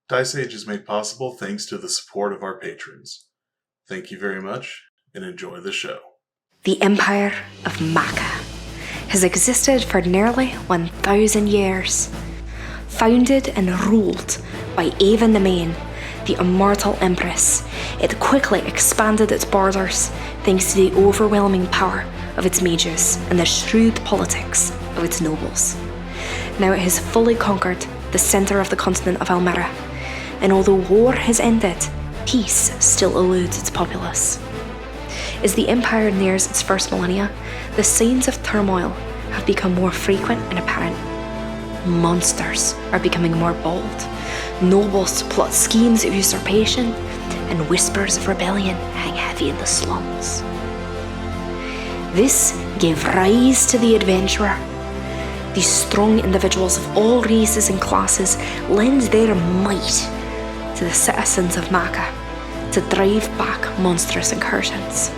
Dice Age is made possible thanks to the support of our patrons. Thank you very much, and enjoy the show. The Empire of Maca has existed for nearly 1,000 years. Founded and ruled by Ava the Main, the immortal empress, it quickly expanded its borders thanks to the overwhelming power of its mages and the shrewd politics of its nobles. Now it has fully conquered the centre of the continent of Elmera, and although war has ended, peace still eludes its populace. As the Empire nears its first millennia, the signs of turmoil have become more frequent and apparent. Monsters are becoming more bold, nobles plot schemes of usurpation, and whispers of rebellion hang heavy in the slums. This gave rise to the adventurer. These strong individuals of all races and classes lend their might to the citizens of Maca to drive back monstrous incursions.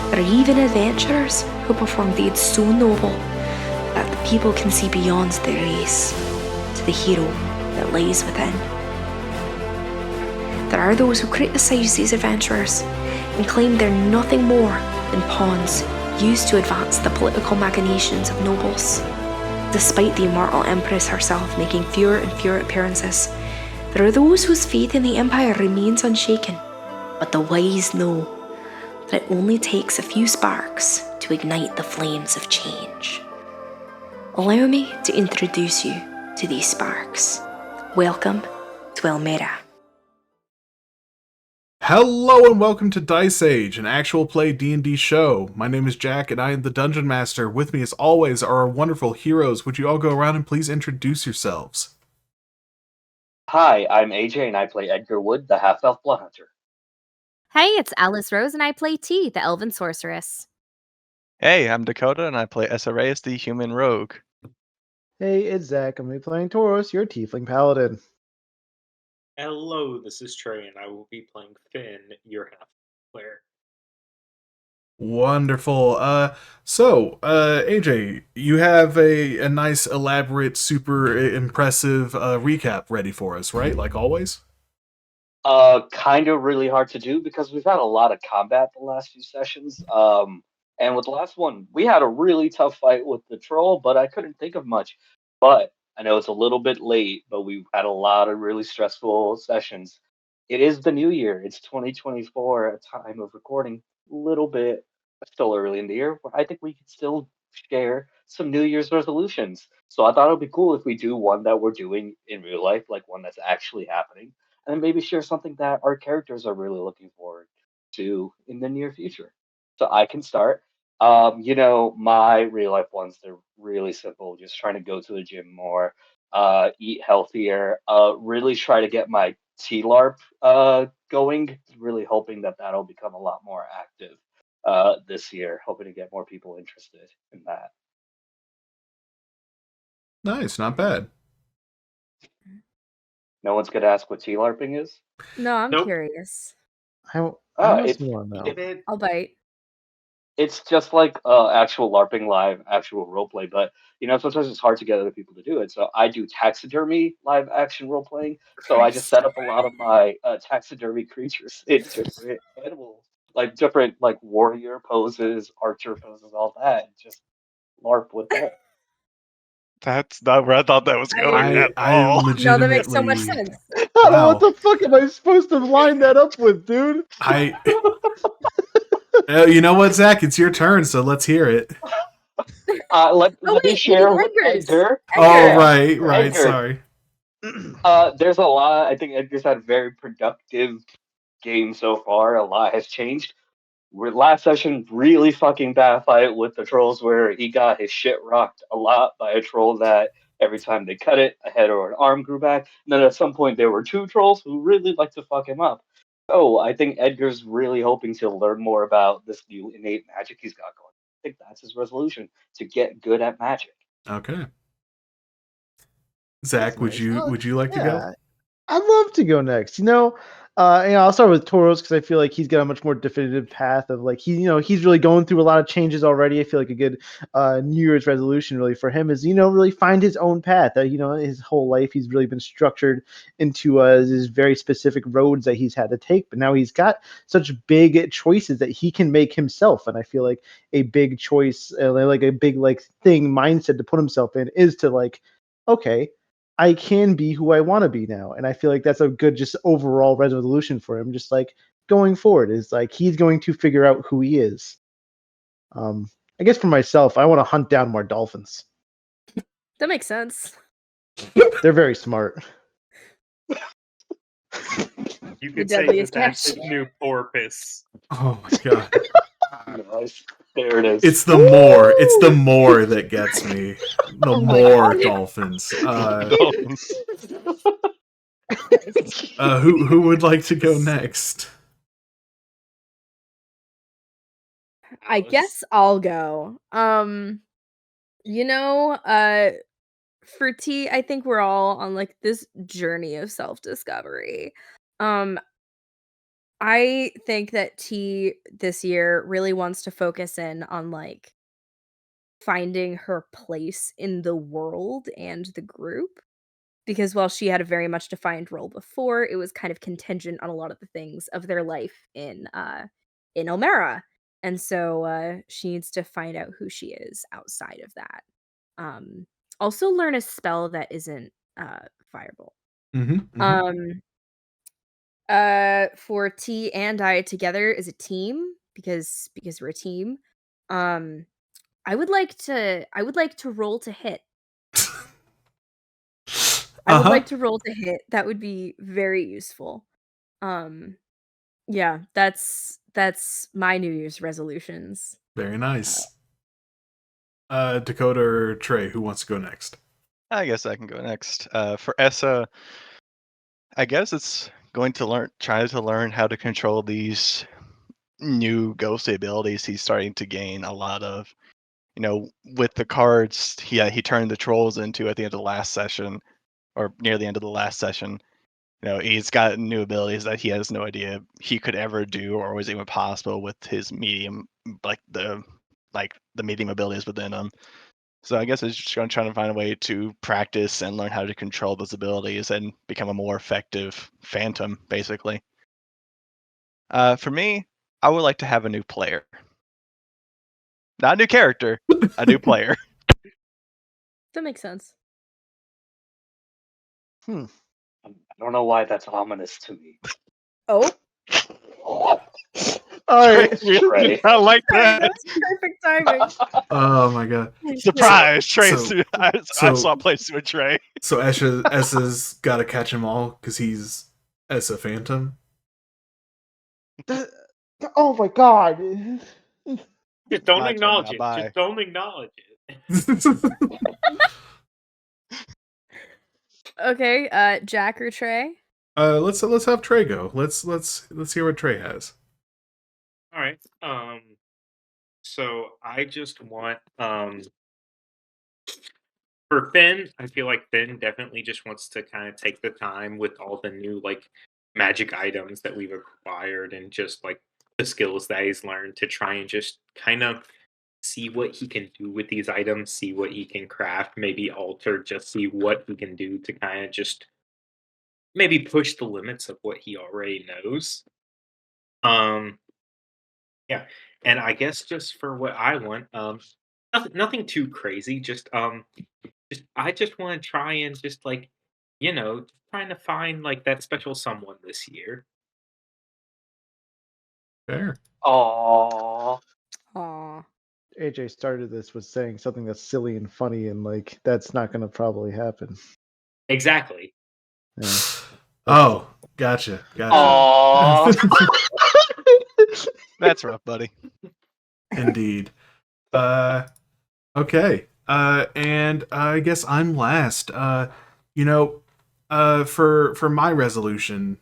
There are even adventurers who perform deeds so noble that the people can see beyond their race to the hero that lies within. There are those who criticise these adventurers and claim they're nothing more than pawns used to advance the political machinations of nobles. Despite the immortal Empress herself making fewer and fewer appearances, there are those whose faith in the Empire remains unshaken. But the wise know that it only takes a few sparks to ignite the flames of change. Allow me to introduce you to these sparks. Welcome to Elmera. Hello and welcome to Dice Age, an actual play D&D show. My name is Jack and I am the Dungeon Master. With me as always are our wonderful heroes. Would you all go around and please introduce yourselves? Hi, I'm AJ and I play Edgar Wood, the half-elf blood hunter. Hey, it's Alice Rose and I play T, the elven sorceress. Hey, I'm Dakota and I play SRA the human rogue. Hey, it's Zach. I'm going to be playing Tauros, your tiefling paladin. Hello, this is Trey, and I will be playing Finn, your half player. Wonderful. AJ, you have a nice, elaborate, super impressive recap ready for us, right? Like always? Kind of really hard to do because we've had a lot of combat the last few sessions. And with the last one, we had a really tough fight with the troll, but I couldn't think of much. But I know it's a little bit late, but we've had a lot of really stressful sessions. It is the new year. It's 2024 at time of recording. A little bit still early in the year. But I think we could still share some New Year's resolutions. So I thought it would be cool if we do one that we're doing in real life, like one that's actually happening, and maybe share something that our characters are really looking forward to in the near future. So I can start. My real life ones, they're really simple. Just trying to go to the gym more, eat healthier, really try to get my T-LARP going. Really hoping that that'll become a lot more active this year. Hoping to get more people interested in that. Nice, not bad. No one's gonna ask what T-LARPing is. No, I'm Nope. curious. I Oh, almost it's want to know. I'll bite. it's just like actual LARPing live, actual roleplay. But sometimes it's hard to get other people to do it. So I do taxidermy live action role playing. So I just set up a lot of my taxidermy creatures in different animals, like different like warrior poses, archer poses, all that. And just LARP with that. That's not where I thought that was going at I all. No, that makes so much legitimately... sense. I don't know what Wow. the fuck am I supposed to line that up with, dude? You know what, Zach? It's your turn, so let's hear it. Let me wait, share with Edgar's. Edgar. Oh, right. Edgar. Sorry. There's a lot. I think Edgar's had a very productive game so far. A lot has changed. Last session, really fucking bad fight with the trolls where he got his shit rocked a lot by a troll that every time they cut it, a head or an arm grew back. And then at some point, there were two trolls who really liked to fuck him up. So I think Edgar's really hoping to learn more about this new innate magic he's got going. I think that's his resolution, to get good at magic. Okay. Zach, would you like to go? I'd love to go next. I'll start with Toros because I feel like he's got a much more definitive path of like he's really going through a lot of changes already. I feel like a good New Year's resolution really for him is really find his own path. His whole life he's really been structured into his very specific roads that he's had to take, but now he's got such big choices that he can make himself. And I feel like a big choice, like a big thing mindset to put himself in is to okay, I can be who I want to be now. And I feel like that's a good just overall resolution for him. Just going forward is he's going to figure out who he is. I guess for myself, I want to hunt down more dolphins. That makes sense. They're very smart. You The could say deadliest that's catch. his new porpoise. Oh my god. Nice. There it is. It's the more. It's the more that gets me. The Oh my more God. dolphins. Dolphins. Who would like to go next? I guess I'll go. For T, I think we're all on like this journey of self-discovery. I think that T this year really wants to focus in on like finding her place in the world and the group. Because while she had a very much defined role before, it was kind of contingent on a lot of the things of their life in Elmera. And so she needs to find out who she is outside of that. Um, Also learn a spell that isn't fireball. Um, for T and I together as a team because we're a team. I would like to roll to hit. I would like to roll to hit. That would be very useful. Yeah, that's my New Year's resolutions. Very nice. Dakota or Trey, who wants to go next? I guess I can go next. For Essa, I guess it's going to try to learn how to control these new ghostly abilities he's starting to gain a lot of. With the cards he turned the trolls into at the end of the last session, or near the end of the last session. He's got new abilities that he has no idea he could ever do or was even possible with his medium, the medium abilities within him. So I guess it's just going to try to find a way to practice and learn how to control those abilities and become a more effective phantom, basically. For me, I would like to have a new player. Not a new character, a new player. That makes sense. I don't know why that's ominous to me. Oh, All right. Really I like that. that's perfect timing. Oh my god. Surprise! Trey, So- I saw place with Trey. So Essa's got to catch him all because he's Essa Phantom. Oh my god. Just don't My turn acknowledge now, it. bye. Just don't acknowledge it. Okay, Jack or Trey? Let's have Trey go. Let's hear what Trey has. All right. So I just want for Finn, I feel like Finn definitely just wants to kind of take the time with all the new like magic items that we've acquired and just like the skills that he's learned to try and just kind of see what he can do with these items, see what he can craft, maybe alter, just see what he can do to kind of just maybe push the limits of what he already knows. Yeah, and I guess just for what I want, nothing too crazy. Just I just want to try and just like, trying to find like that special someone this year. Fair. Aww. Aw. AJ started this with saying something that's silly and funny, and that's not going to probably happen. Exactly. Yeah. Oh, gotcha. Aww. That's rough, buddy. Indeed. Okay. And I guess I'm last. For my resolution,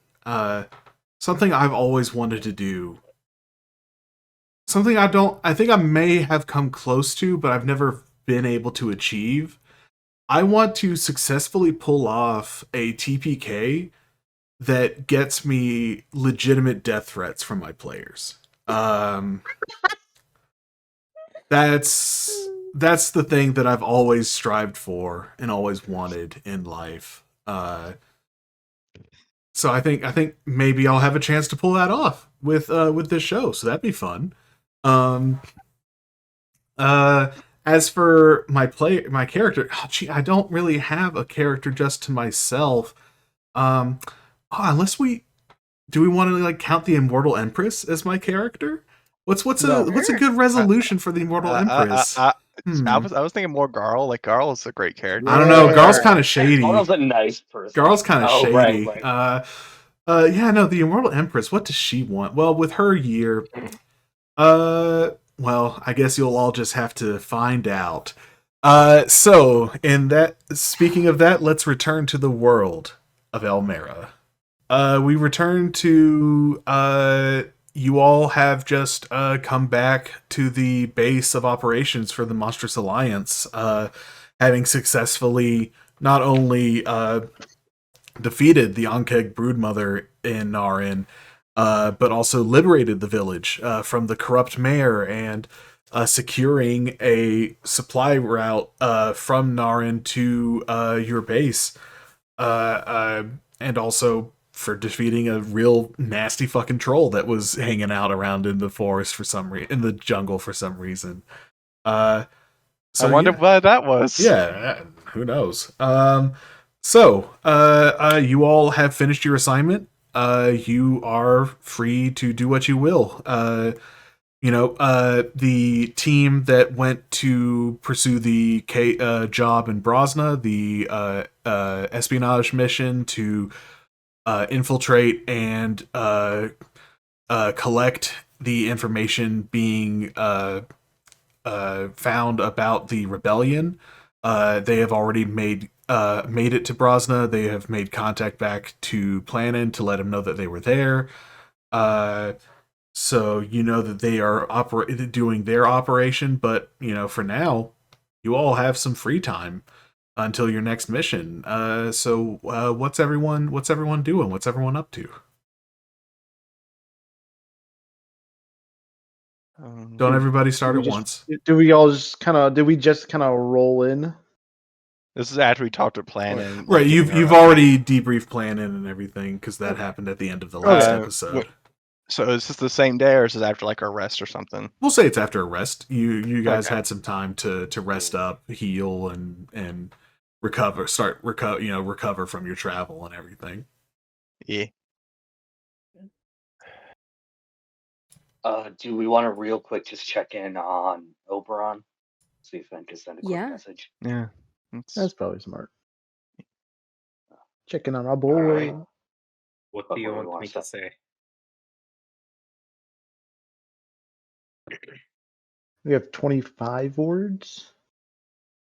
something I've always wanted to do. Something I think I may have come close to, but I've never been able to achieve. I want to successfully pull off a TPK that gets me legitimate death threats from my players. That's the thing that I've always strived for and always wanted in life. So I think maybe I'll have a chance to pull that off with this show. So that'd be fun. Um, as for my character, I don't really have a character just to myself. Unless we want to like count the Immortal Empress as my character? What's No. a good resolution for the Immortal Empress? I was thinking more Garl. Like Garl is a great character. I don't know. Yeah. Garl's kind of shady. Garl's a nice person. Garl's kind of shady. Right. Yeah, no, the Immortal Empress. What does she want? Well, with her year, well, I guess you'll all just have to find out. So, speaking of that, let's return to the world of Elmera. We return to you all have just come back to the base of operations for the Monstrous Alliance, having successfully not only defeated the Ankeg Broodmother in Narin, but also liberated the village from the corrupt mayor and securing a supply route from Narin to your base, and also for defeating a real nasty fucking troll that was hanging out around in the forest for some reason, in the jungle for some reason. I wonder what that was. Yeah, who knows? So, you all have finished your assignment. You are free to do what you will. The team that went to pursue the job in Brosna, the espionage mission to infiltrate and collect the information being found about the rebellion. They have already made it to Brosna. They have made contact back to Planin to let him know that they were there. So you know that they are doing their operation, but for now, you all have some free time until your next mission. So what's everyone doing? What's everyone up to? Don't everybody start at once? Did we just kind of roll in? This is after we talked to Planin. Right, you've already debriefed Planin and everything because that happened at the end of the last episode. So is this the same day, or is this after like a rest or something? We'll say it's after a rest. You guys had some time to rest up, heal, and recover. Recover from your travel and everything. Yeah. Do we want to real quick just check in on Oberon? See if Ben can send a quick message. Yeah. That's probably smart. Checking on our boy. Right. What do you want me to say? We have 25 words.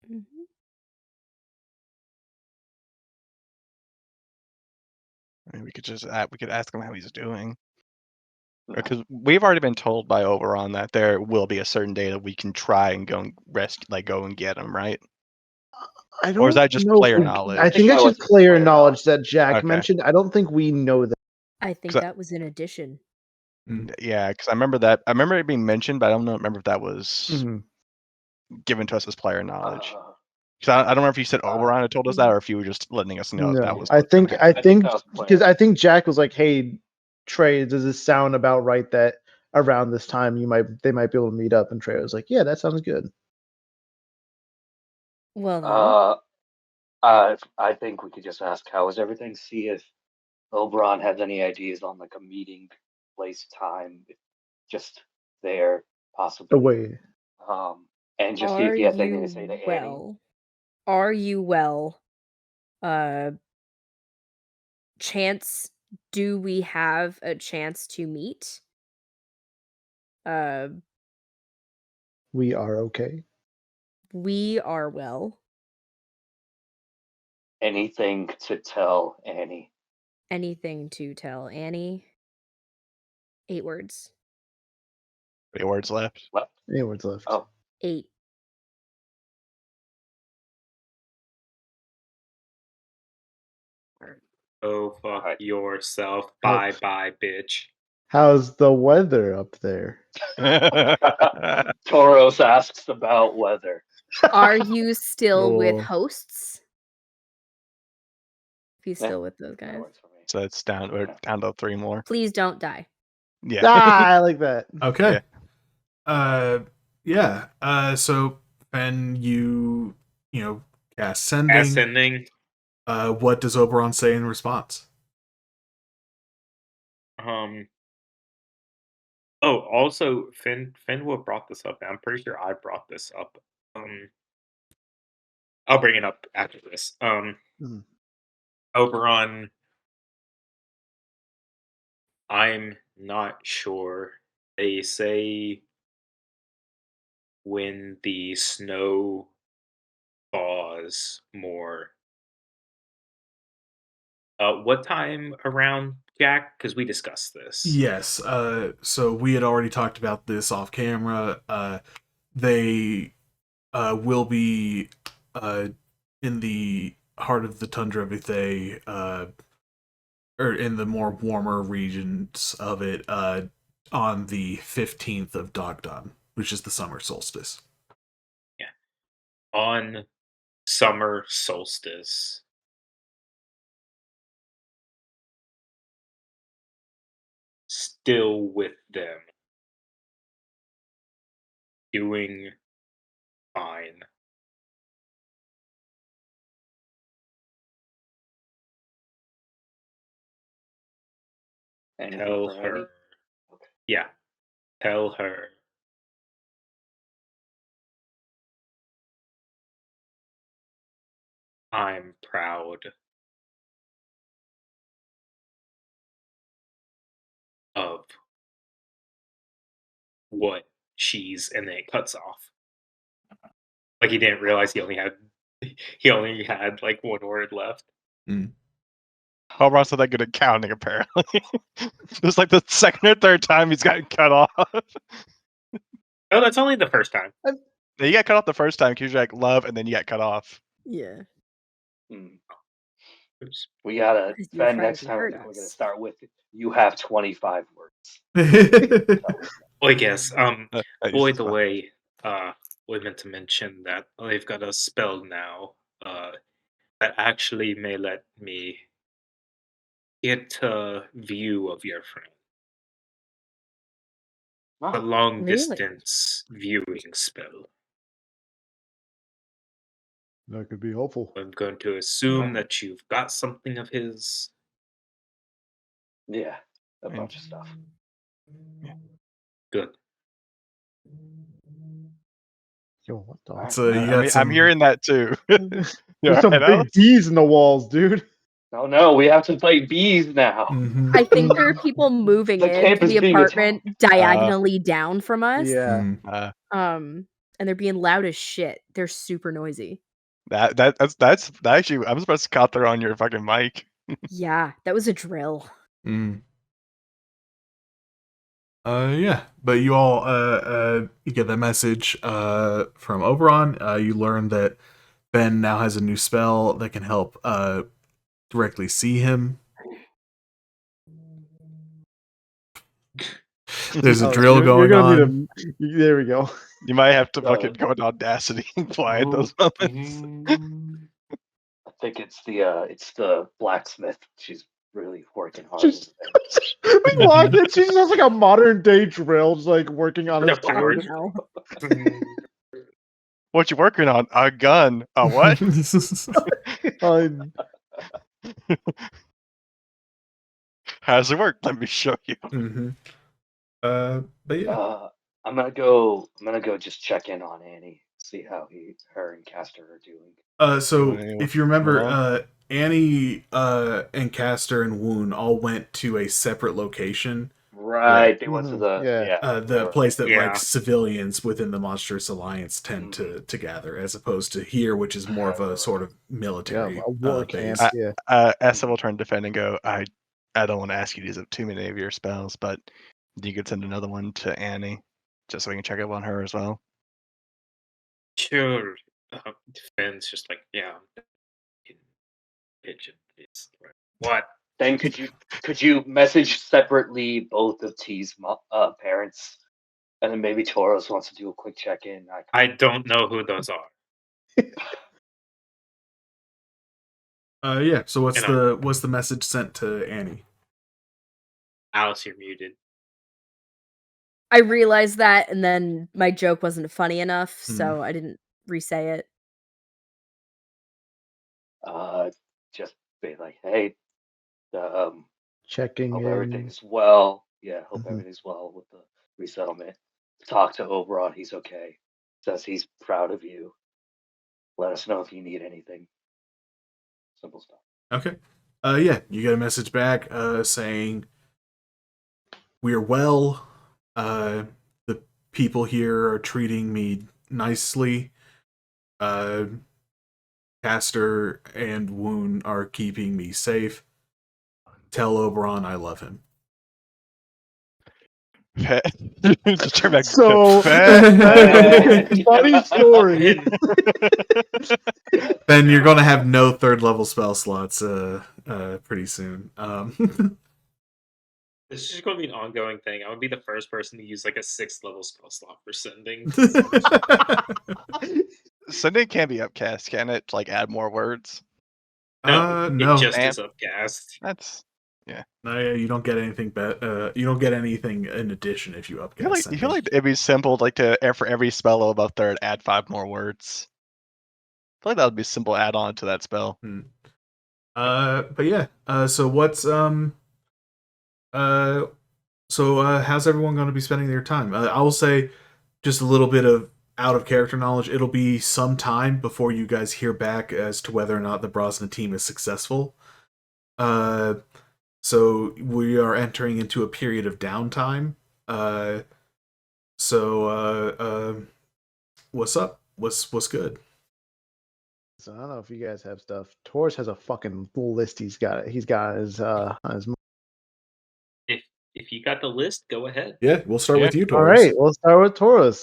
Mm-hmm. I mean, we could ask him how he's doing. Because we've already been told by Oberon that there will be a certain day that we can try and go and go and get him, right? I don't or is that just know player if knowledge? I think that's just player knowledge that Jack mentioned. I don't think we know that. I think that was an addition. Yeah, because I remember it being mentioned, but I don't remember if that was given to us as player knowledge. Because I don't remember if you said Oberon had told us that, or if you were just letting us know that was. I think because I think Jack was like, "Hey, Trey, does this sound about right that around this time they might be able to meet up?" And Trey was like, "Yeah, that sounds good." Well, I think we could just ask how is everything. See if Oberon has any ideas on like a meeting place, time, just there possibly. Away. And just see if he has anything to say to Annie. Are you well? Chance, do we have a chance to meet? We are okay. We are well. Anything to tell Annie? Anything to tell Annie? 8 words. 8 words left. 8 words left. Oh. 8. Go fuck Alright. yourself. Oh. Bye bye, bitch. How's the weather up there? Toros asks about weather. Are you still with Oh. hosts? If he's Yeah, still with those That guys. works for me. So it's down. We're down to 3 more. Please don't die. Yeah. Ah, I like that. Okay. Yeah. So Fen, you cast sending. Ascending. What does Oberon say in response? Oh, also, Fenwa brought this up. And I'm pretty sure I brought this up. I'll bring it up after this. Mhm. Oberon, I'm not sure. They say when the snow thaws more. What time around, Jack? Because we discussed this. Yes. So we had already talked about this off camera. They will be in the heart of the tundra of Ithay, or in the more warmer regions of it, on the 15th of Dogdon, which is the summer solstice. On summer solstice. Still with them. Doing fine. Anything Tell for her. Annie? Yeah. Tell her. I'm proud of what she's, and then it cuts off. Like he didn't realize he only had like one word left. Oberon's not that good at counting, apparently. It was like the second or third time he's gotten cut off. Oh, that's only the first time. You got cut off the first time because you're like love, and then you got cut off. Yeah. Oops. We gotta Because you were Ben trying next to time. I hurt think we're gonna us. start with you have 25 words. Oh, yes. Boy, It's the fine. way we meant to mention that they've got a spell now that actually may let me get a view of your friend. A Oh, long Really? distance viewing spell. That could be helpful. I'm going to assume that you've got something of his. yeah, a bunch of stuff. Good. Yo, what the? Alright. So you got I'm hearing that too. There's Yeah, some right, big Alex? bees in the walls, dude. Oh no, we have to fight bees now. Mhm. I think there are people moving The camp into is the being apartment diagonally down from us. Yeah. Mm. And they're being loud as shit. They're super noisy. That's actually, I'm supposed to caught there on your fucking mic. Yeah, that was a drill. Mm. Yeah, but you all you get that message from Oberon. You learn that Ben now has a new spell that can help directly see him. There's a Oh, drill you're going gonna on. need there we go. You might have to fucking go into Audacity and apply at those moments. I think it's the blacksmith. She's really working hard. Just we walk in, she's just like a modern day drill, just like working on his Fucking sword. Hell. What you working on? A gun? A what? How does it work? Let me show you. Mm-hmm. But yeah. I'm gonna go just check in on Annie, see how her and Castor are doing. So if you remember, Well, Annie and Castor and Woon all went to a separate location. Right, they went to the The place that Yeah. like civilians within the Monstrous Alliance tend to gather, as opposed to here, which is more of a sort of military a war base. camp. Yeah. Essa will turn to defend and go, I don't want to ask you to use up too many of your spells, but you could send another one to Annie, just so we can check up on her as well. Sure. Ben's just like, yeah. Pigeon. It's right. What? Then could you message separately both of T's parents, and then maybe Tauros wants to do a quick check in. I don't know who those are. Yeah. So what's You know. the message sent to Annie? Alice, you're muted. I realized that, and then my joke wasn't funny enough, Hmm. so I didn't re-say it. Just be like, hey, Checking hope in. everything's well. Yeah, hope Mhm. everything's well with the resettlement. Talk to Oberon, he's okay. Says he's proud of you. Let us know if you need anything. Simple stuff. Okay. Yeah, you get a message back saying we are well. The people here are treating me nicely. Castor and Woon are keeping me safe. Tell Oberon I love him. Just turn back. So, Fat. funny story. Then you're gonna have no third level spell slots pretty soon. This is just going to be an ongoing thing. I would be the first person to use like a 6th level spell slot for sending. Sending can be upcast, can it? Like add more words. No, no. it just Man. is upcast. That's No, yeah, you don't get anything. You don't get anything in addition if you upcast. you feel like it'd be simple, like for every spell level above third, add 5 more words. I feel like that would be a simple add-on to that spell. But yeah. So what's how's everyone going to be spending their time? I will say just a little bit of out of character knowledge. It'll be some time before you guys hear back as to whether or not the Brosnan team is successful. So we are entering into a period of downtime. What's up? What's good? So I don't know if you guys have stuff. Taurus has a fucking list. He's got his on his. If you got the list, go ahead. Yeah, we'll start with you, All Taurus. right, we'll start with Taurus.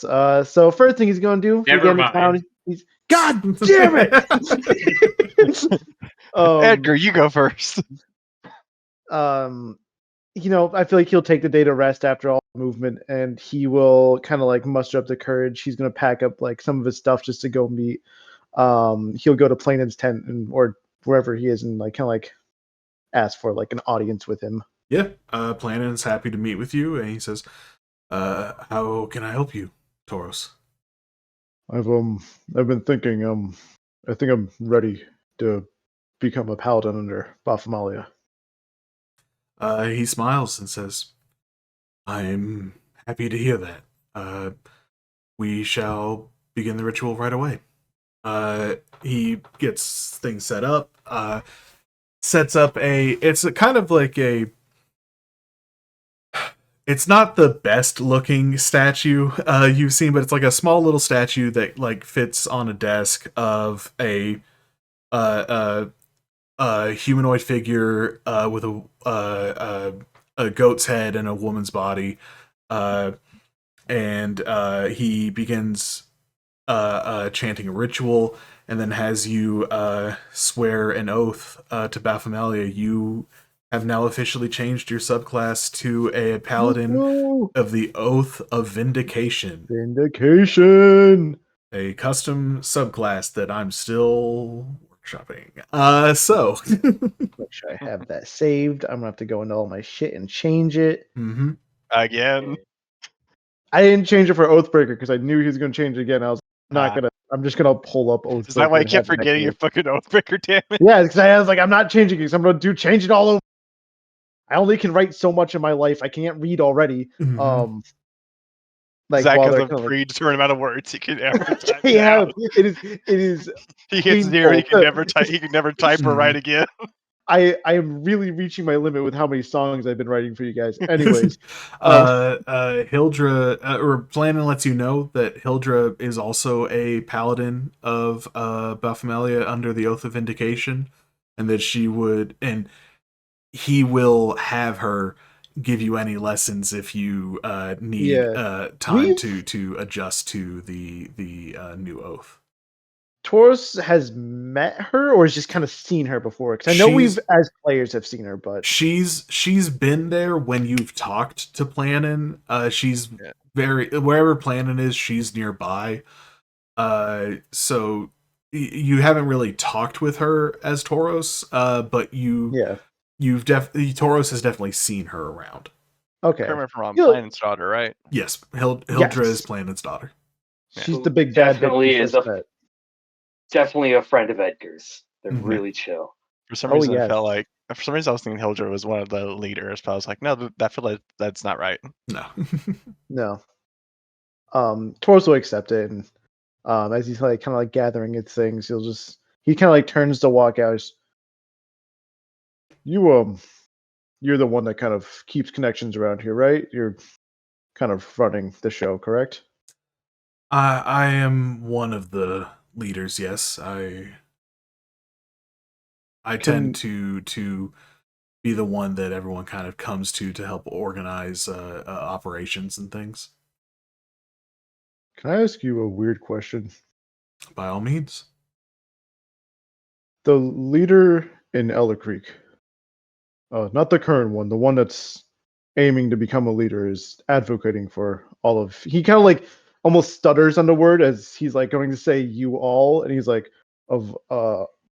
So first thing he's gonna do, Never get into mind. town. He's God damn it. Edgar, you go first. I feel like he'll take the day to rest after all the movement, and he will kind of like muster up the courage. He's gonna pack up like some of his stuff just to go meet. He'll go to Planon's tent or wherever he is, and like kind of like ask for like an audience with him. Yeah, Planon's happy to meet with you, and he says, "How can I help you, Tauros?" I've been thinking. I think I'm ready to become a paladin under Baphomalia. He smiles and says, "I'm happy to hear that. We shall begin the ritual right away." He gets things set up. Sets up it's a kind of like it's not the best looking statue you've seen, but it's like a small little statue that like fits on a desk of a humanoid figure with a goat's head and a woman's body, and he begins chanting a ritual, and then has you swear an oath to Baphomalia. You have now officially changed your subclass to a paladin of the Oath of Vindication. Vindication! A custom subclass that I'm still workshopping. So make sure I have that saved. I'm gonna have to go into all my shit and change it. Mm-hmm. Again. I didn't change it for Oathbreaker because I knew he was gonna change it again. I was not gonna. I'm just gonna pull up Oathbreaker. Is that why you kept forgetting your fucking Oathbreaker, damn it? Yeah, because I was like, I'm not changing it. So I'm gonna change it all over. I only can write so much in my life. I can't read already. Mm-hmm. Like Zach has a predetermined amount of words he can never type. Yeah, it is. He hits zero. He can never type. He can never type or write again. I am really reaching my limit with how many songs I've been writing for you guys. Anyways, Hildra or Planon lets you know that Hildra is also a paladin of Baphomalia under the Oath of Vindication, and that he will have her give you any lessons if you need time to adjust to the new oath. Tauros has met her, or has just kind of seen her before? Because I know we've, as players, have seen her, but she's been there when you've talked to Planin. She's wherever Planin is, she's nearby. So you haven't really talked with her as Tauros, but Tauros has definitely seen her around. Okay. Correct me if I'm wrong, Planin's daughter, right? Yes, Hildra is Planin's daughter. She's the big bad bitch. Definitely a friend of Edgar's. They're really chill. For some reason, I felt like I was thinking Hildra was one of the leaders, but I was like, no, that feel like that's not right. No, no. Tauros will accept it, and as he's like kind of like gathering his things, he kind of like turns to walk out. You're the one that kind of keeps connections around here, right? You're kind of running the show, correct? I am one of the leaders. Yes, I tend to be the one that everyone kind of comes to help organize operations and things. Can I ask you a weird question? By all means. The leader in Elder Creek, not the current one, the one that's aiming to become a leader, is advocating for all of. He kind of like almost stutters on the word as he's like going to say "you all," and he's like, "of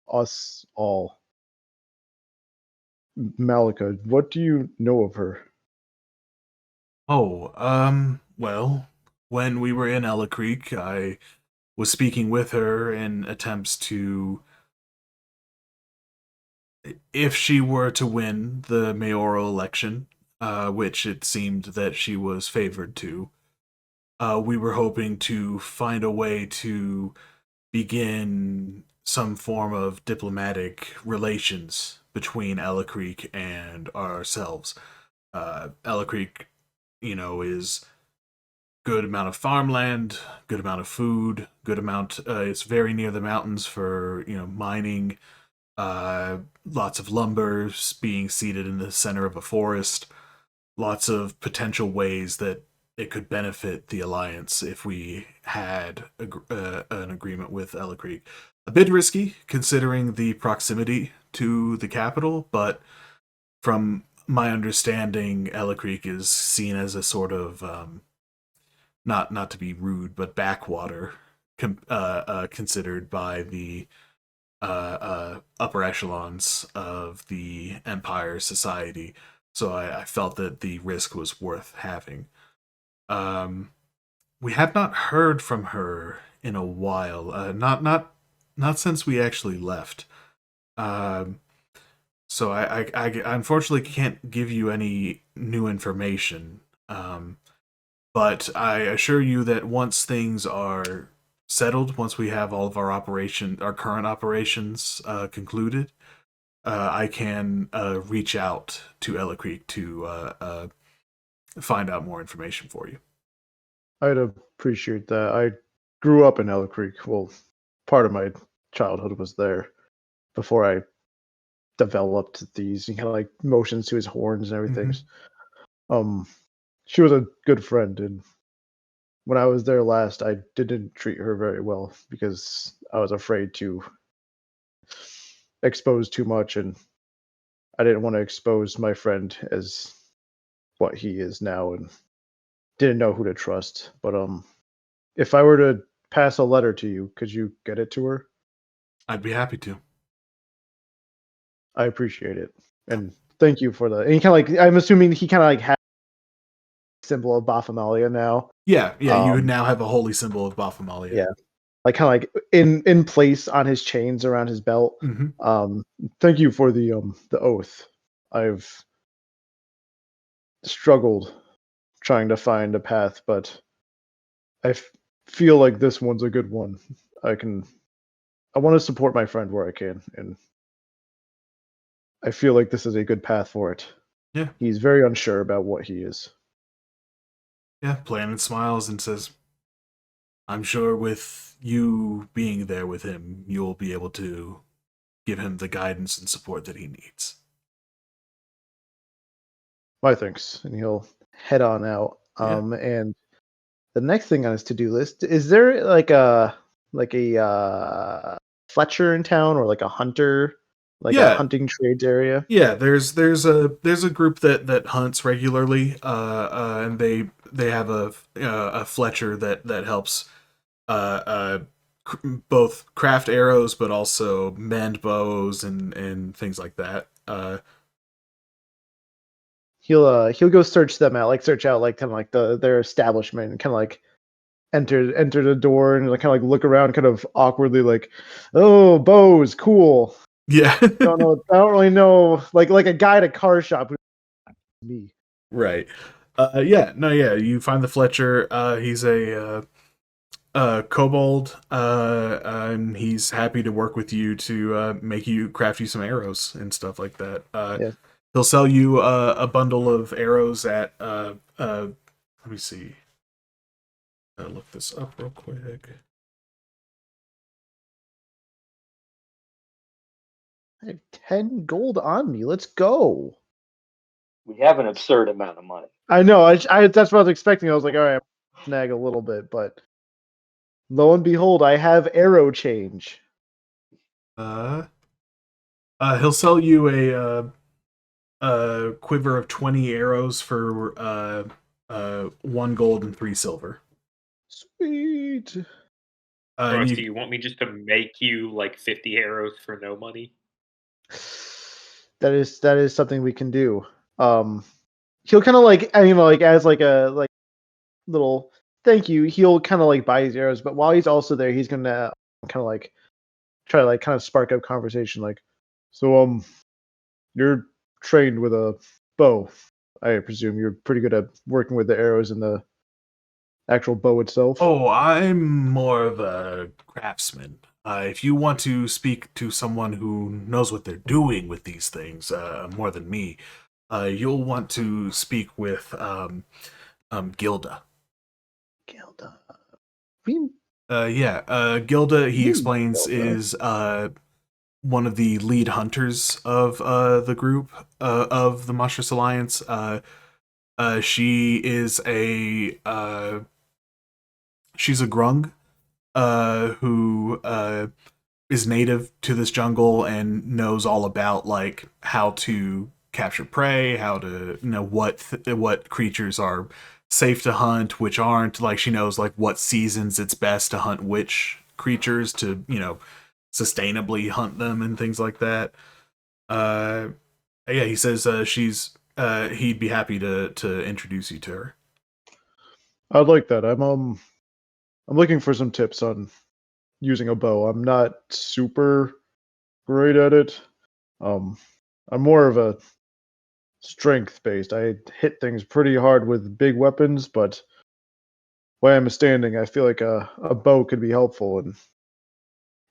us all." Malika, what do you know of her? Oh, well, when we were in Ella Creek, I was speaking with her in attempts to, if she were to win the mayoral election, which it seemed that she was favored to, we were hoping to find a way to begin some form of diplomatic relations between Ella Creek and ourselves. Ella Creek, is good amount of farmland, good amount of food, good amount. It's very near the mountains for mining. Lots of lumber being seated in the center of a forest. Lots of potential ways that it could benefit the alliance if we had an agreement with Ella Creek. A bit risky considering the proximity to the capital, but from my understanding, Ella Creek is seen as a sort of not to be rude, but backwater considered by the upper echelons of the Empire society. So I felt that the risk was worth having. We have not heard from her in a while. Not since we actually left. So I unfortunately can't give you any new information. But I assure you that once things are settled, once we have all of our current operations concluded, I can reach out to Ella Creek to find out more information for you. I'd appreciate that. I grew up in Elder Creek. Well, part of my childhood was there before I developed these kind of like motions to his horns and everything. She was a good friend, and when I was there last, I didn't treat her very well because I was afraid to expose too much, and I didn't want to expose my friend as what he is now, and didn't know who to trust. But if I were to pass a letter to you, could you get it to her? I'd be happy to. I appreciate it, and thank you for the. And he kind of like, I'm assuming he kind of like has a symbol of Baphomalia now. Yeah. You now have a holy symbol of Baphomalia. Yeah, like kind of like in place on his chains around his belt. Thank you for the oath. I've struggled trying to find a path, but I feel like this one's a good one. I want to support my friend where I can, and I feel like this is a good path for it. Yeah. He's very unsure about what he is. Yeah, Planet smiles and says, I'm sure with you being there with him, you'll be able to give him the guidance and support that he needs. My thanks. And he'll head on out. And the next thing on his to-do list, is there like a like a Fletcher in town, or like a hunter, like a Yeah. hunting trades area? Yeah, there's a group that hunts regularly, and they have a Fletcher that helps both craft arrows, but also mend bows and things like that. He'll go search them out, like search out like kind of like their establishment, and kind of like enter the door and like kind of like look around, kind of awkwardly, like, oh, bows, cool. Yeah, Don't know. I don't really know. Like a guy at a car shop. Me. right. Yeah, no, yeah. You find the Fletcher. He's a kobold, and he's happy to work with you to make you craft you some arrows and stuff like that. Yeah. He'll sell you a bundle of arrows at let me see. Look this up real quick. I have 10 gold on me. Let's go. We have an absurd amount of money. I know. That's what I was expecting. I was like, all right, snag a little bit, but lo and behold, I have arrow change. He'll sell you a quiver of 20 arrows for 1 gold and 3 silver. Sweet. And Ross, you, do you want me just to make you like 50 arrows for no money? That is something we can do. He'll kind of like, like as like a little thank you. He'll kind of like buy his arrows, but while he's also there, he's gonna kind of like try to like kind of spark up conversation. Like, so you're trained with a bow. I presume you're pretty good at working with the arrows and the actual bow itself. Oh, I'm more of a craftsman. If you want to speak to someone who knows what they're doing with these things, more than me, you'll want to speak with Gilda. Gilda. We Gilda, he Hmm, explains, Gilda. is one of the lead hunters of the group of the Monstrous Alliance. She is she's a grung who is native to this jungle and knows all about like how to capture prey, how to what creatures are safe to hunt, which aren't. Like she knows like what seasons it's best to hunt which creatures to sustainably hunt them and things like that. Uh, yeah, he says he'd be happy to introduce you to her. I'd like that. I'm looking for some tips on using a bow. I'm not super great at it. I'm more of a strength based. I hit things pretty hard with big weapons, but where I'm standing, I feel like a bow could be helpful, and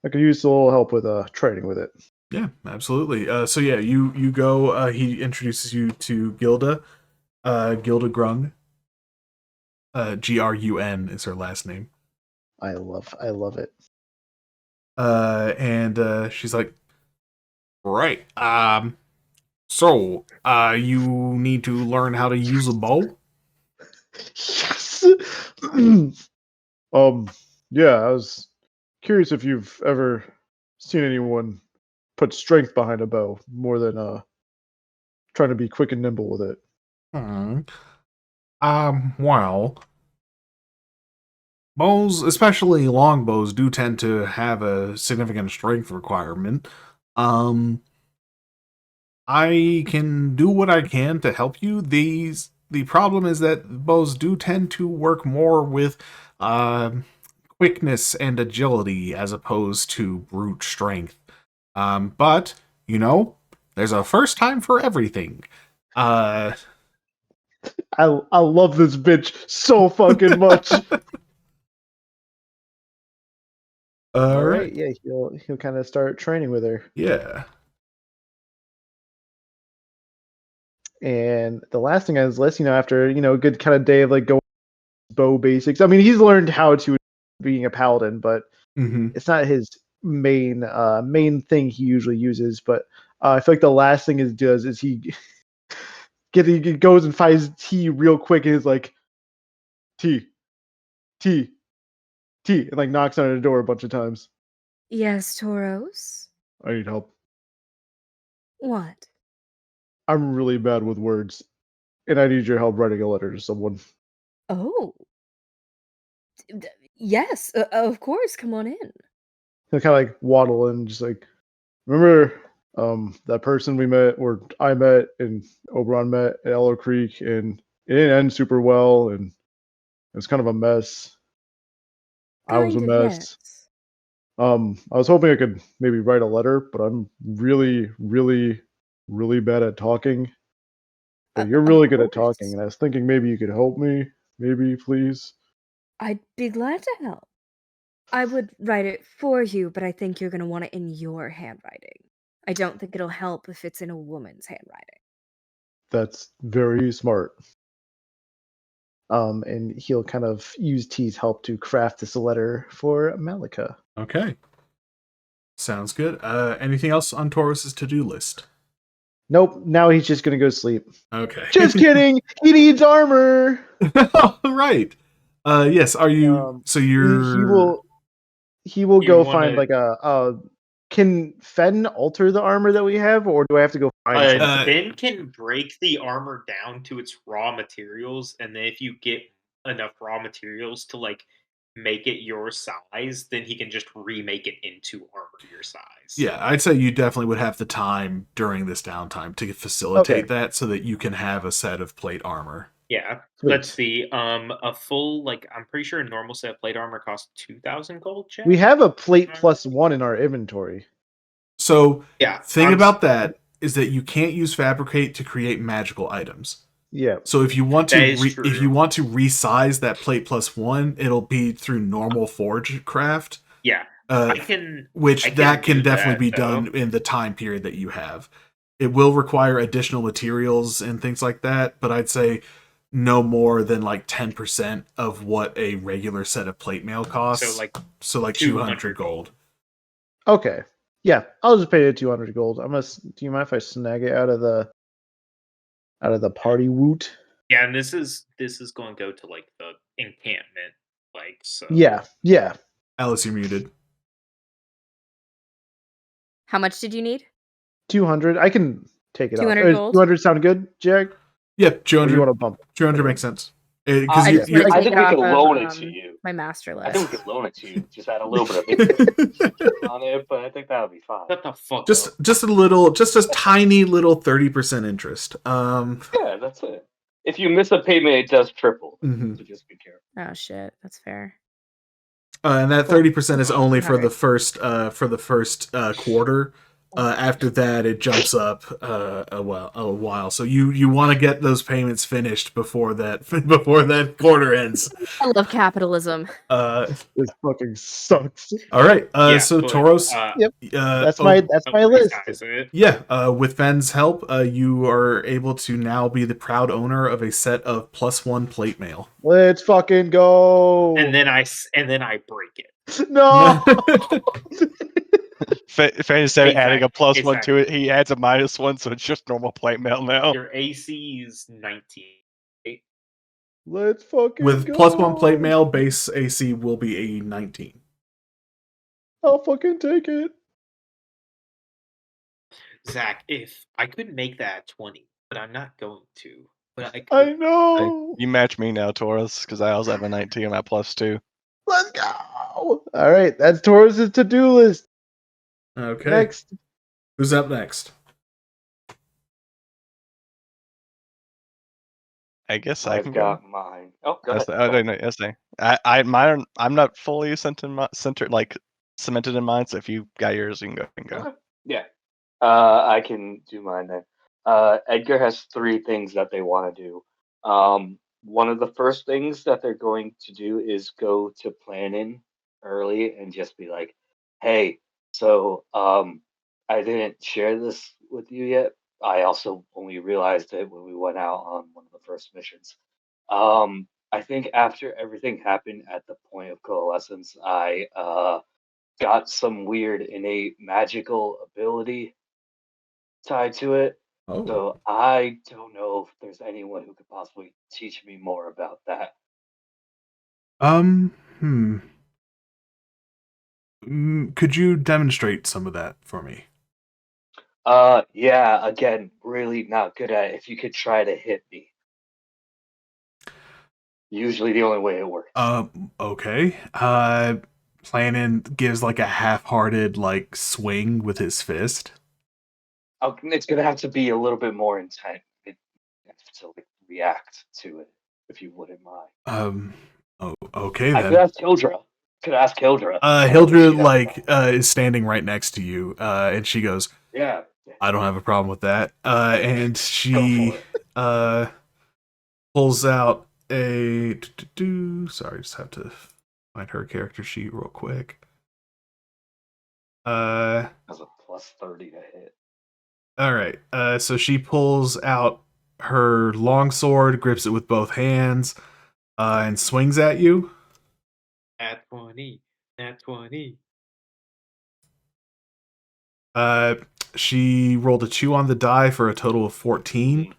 I could use a little help with training with it. Yeah, absolutely. So yeah, you go. He introduces you to Gilda. Gilda Grung. Grun is her last name. I love it. And she's like, right. So you need to learn how to use a bow. Yes. Yeah, I was curious if you've ever seen anyone put strength behind a bow more than trying to be quick and nimble with it. Hmm. Well, bows, especially long bows, do tend to have a significant strength requirement. Um, I can do what I can to help you. The problem is that bows do tend to work more with quickness and agility as opposed to brute strength. But there's a first time for everything. Uh, I love this bitch so fucking much. All right, yeah, he'll kind of start training with her. Yeah. And the last thing on his list, after a good kind of day of like going bow basics. I mean, he's learned how to being a paladin, but Mm-hmm. it's not his main thing he usually uses. But I feel like the last thing he does is he goes and finds tea real quick and is like, tea, T, and like knocks on the door a bunch of times. Yes, Tauros? I need help. What? I'm really bad with words, and I need your help writing a letter to someone. Oh. Yes, of course. Come on in. He'll kind of like waddle in, just like, remember that person we met, or I met, and Oberon met at Ellow Creek, and it didn't end super well, and it was kind of a mess. I was a Kind of, mess. yes. I was hoping I could maybe write a letter, but I'm really, really, really bad at talking. But you're Of really good at course. talking, and I was thinking maybe you could help me. Maybe, please. I'd be glad to help. I would write it for you, but I think you're going to want it in your handwriting. I don't think it'll help if it's in a woman's handwriting. That's very smart. And he'll kind of use T's help to craft this letter for Malika. Okay. Sounds good. Anything else on Taurus's to-do list? Nope. Now he's just gonna go sleep. Okay. Just kidding. He needs armor. All right. Yes. Are you? So you're. He will You go wanna- find like a. Can Fen alter the armor that we have, or do I have to go find something? Ben can break the armor down to its raw materials, and then if you get enough raw materials to like make it your size, then he can just remake it into armor your size. Yeah, I'd say you definitely would have the time during this downtime to facilitate that, so that you can have a set of plate armor. Yeah. Sweet. Let's see. A full I'm pretty sure a normal set of plate armor costs 2,000 gold. Jack? We have a plate +1 in our inventory. So Yeah. thing about that is that you can't use fabricate to create magical items. Yeah. So if you want to That is true. if you want to resize that plate +1, it'll be through normal forge craft. Yeah. I can Can do definitely be that, done in the time period that you have. It will require additional materials and things like that, but I'd say no more than like 10% of what a regular set of plate mail costs. So like 200 gold. Okay. Yeah, I'll just pay you 200 gold. Do you mind if I snag it out of the party woot? Yeah, and this is going to go to like the encampment, so. Yeah. Alice, you're muted. How much did you need? 200. I can take it 200 off. gold? 200 sound good, Jack? Yep, Or 200. you want to bump? 200 makes sense. Because I you just wanna I take think it we off could of, loan it to you. my master I list. think we could loan it to you. Just add a little bit of it on it, but I think that would be fine. Shut the fuck just up. just a tiny little 30% interest. Yeah, that's it. If you miss a payment, it does triple. Mhm. So just be careful. Oh shit, that's fair. And that 30% is only for the Alright. first quarter. After that, it jumps up a while. So you want to get those payments finished before that quarter ends. I love capitalism. This fucking sucks. All right. Yeah, So but, Tauros, Yep. That's my list. Yeah. With Ven's help, you are able to now be the proud owner of a set of +1 plate mail. Let's fucking go. And then I break it. No. Instead of adding a +1 to Exactly. it, he adds a -1, so it's just normal plate mail now. Your AC is 19. Let's fucking With go. +1 plate mail, base AC will be a 19. I'll fucking take it. Zach, if I could make that 20, but I'm not going to. But I know. You match me now, Taurus, because I also have a 19 on my +2. Let's go. All right, that's Taurus's to-do list. Okay. Next. Who's up next? I guess I've can got go. mine. Oh, go Yes, ahead. I'm not fully cemented in mine. So if you got yours, you can go. Okay. Yeah. I can do mine then. Edgar has 3 things that they want to do. One of the first things that they're going to do is go to planning early and just be like, "Hey, so I didn't share this with you yet. I also only realized it when we went out on one of the first missions. I think after everything happened at the point of coalescence, I got some weird innate magical ability tied to it. Oh. So I don't know if there's anyone who could possibly teach me more about that. Could you demonstrate some of that for me? Yeah, again, really not good at it. If you could try to hit me. Usually the only way it works. Okay. Planin gives like a half-hearted like swing with his fist. It's gonna have to be a little bit more intent to like react to it, if you wouldn't mind. Okay I could then. ask Hildra. Could ask Hildra. Whatever Hildra she has. like is standing right next to you, and she goes, Yeah, "I don't have a problem with that." And go for she it. pulls out a. Sorry, just have to find her character sheet real quick. Has a +30 to hit. All right. So she pulls out her longsword, grips it with both hands, and swings at you. At 20. At 20. Uh, she rolled a 2 on the die for a total of 14.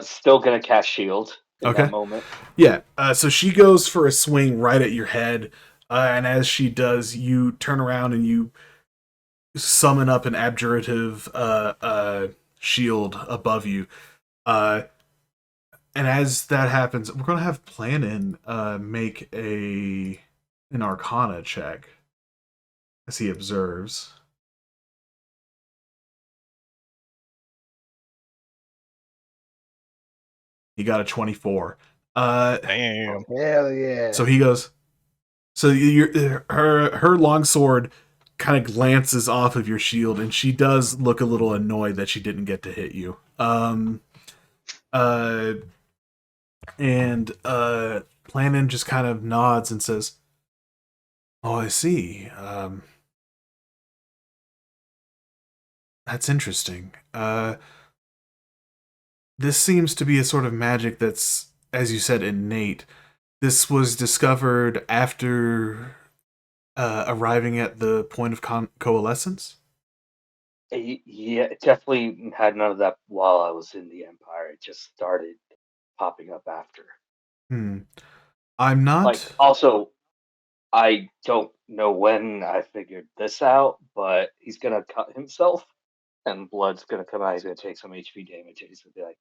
Still gonna cast shield in that Okay. moment. Yeah. So she goes for a swing right at your head, and as she does, you turn around and you summon up an abjurative shield above you. And as that happens, we're gonna have Planin make an Arcana check as he observes. He got a 24. Damn. Hell yeah. So he goes. So her longsword kind of glances off of your shield, and she does look a little annoyed that she didn't get to hit you. And Planin just kind of nods and says, "Oh, I see. That's interesting. This seems to be a sort of magic that's, as you said, innate. This was discovered after arriving at the point of coalescence." Yeah, definitely had none of that while I was in the Empire. It just started popping up after. Hmm. I'm Like, not. also, I don't know when I figured this out, but he's gonna cut himself, and blood's gonna come out. He's gonna take some HP damage, and he's gonna be like,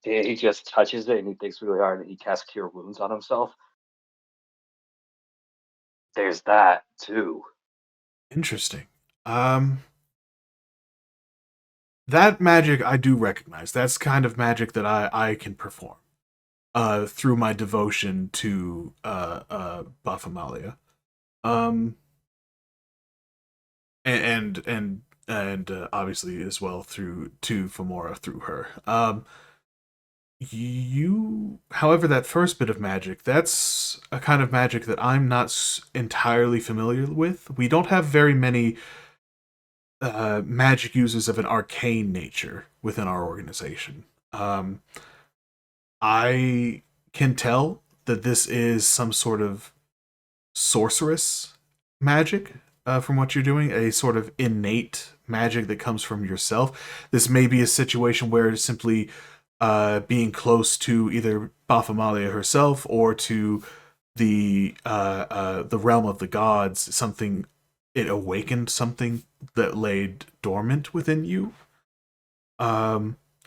he just touches it, and he thinks really hard, and he casts Cure Wounds on himself. There's that too. Interesting. That magic I do recognize. That's kind of magic that I can perform. Through my devotion to Baphomalia. Um and obviously as well through to Fomora through her. However, that first bit of magic, that's a kind of magic that I'm not entirely familiar with. We don't have very many magic users of an arcane nature within our organization. I can tell that this is some sort of sorceress magic from what you're doing, a sort of innate magic that comes from yourself. This may be a situation where it's simply being close to either Baphomalia herself or to the realm of the gods, something it awakened something that laid dormant within you.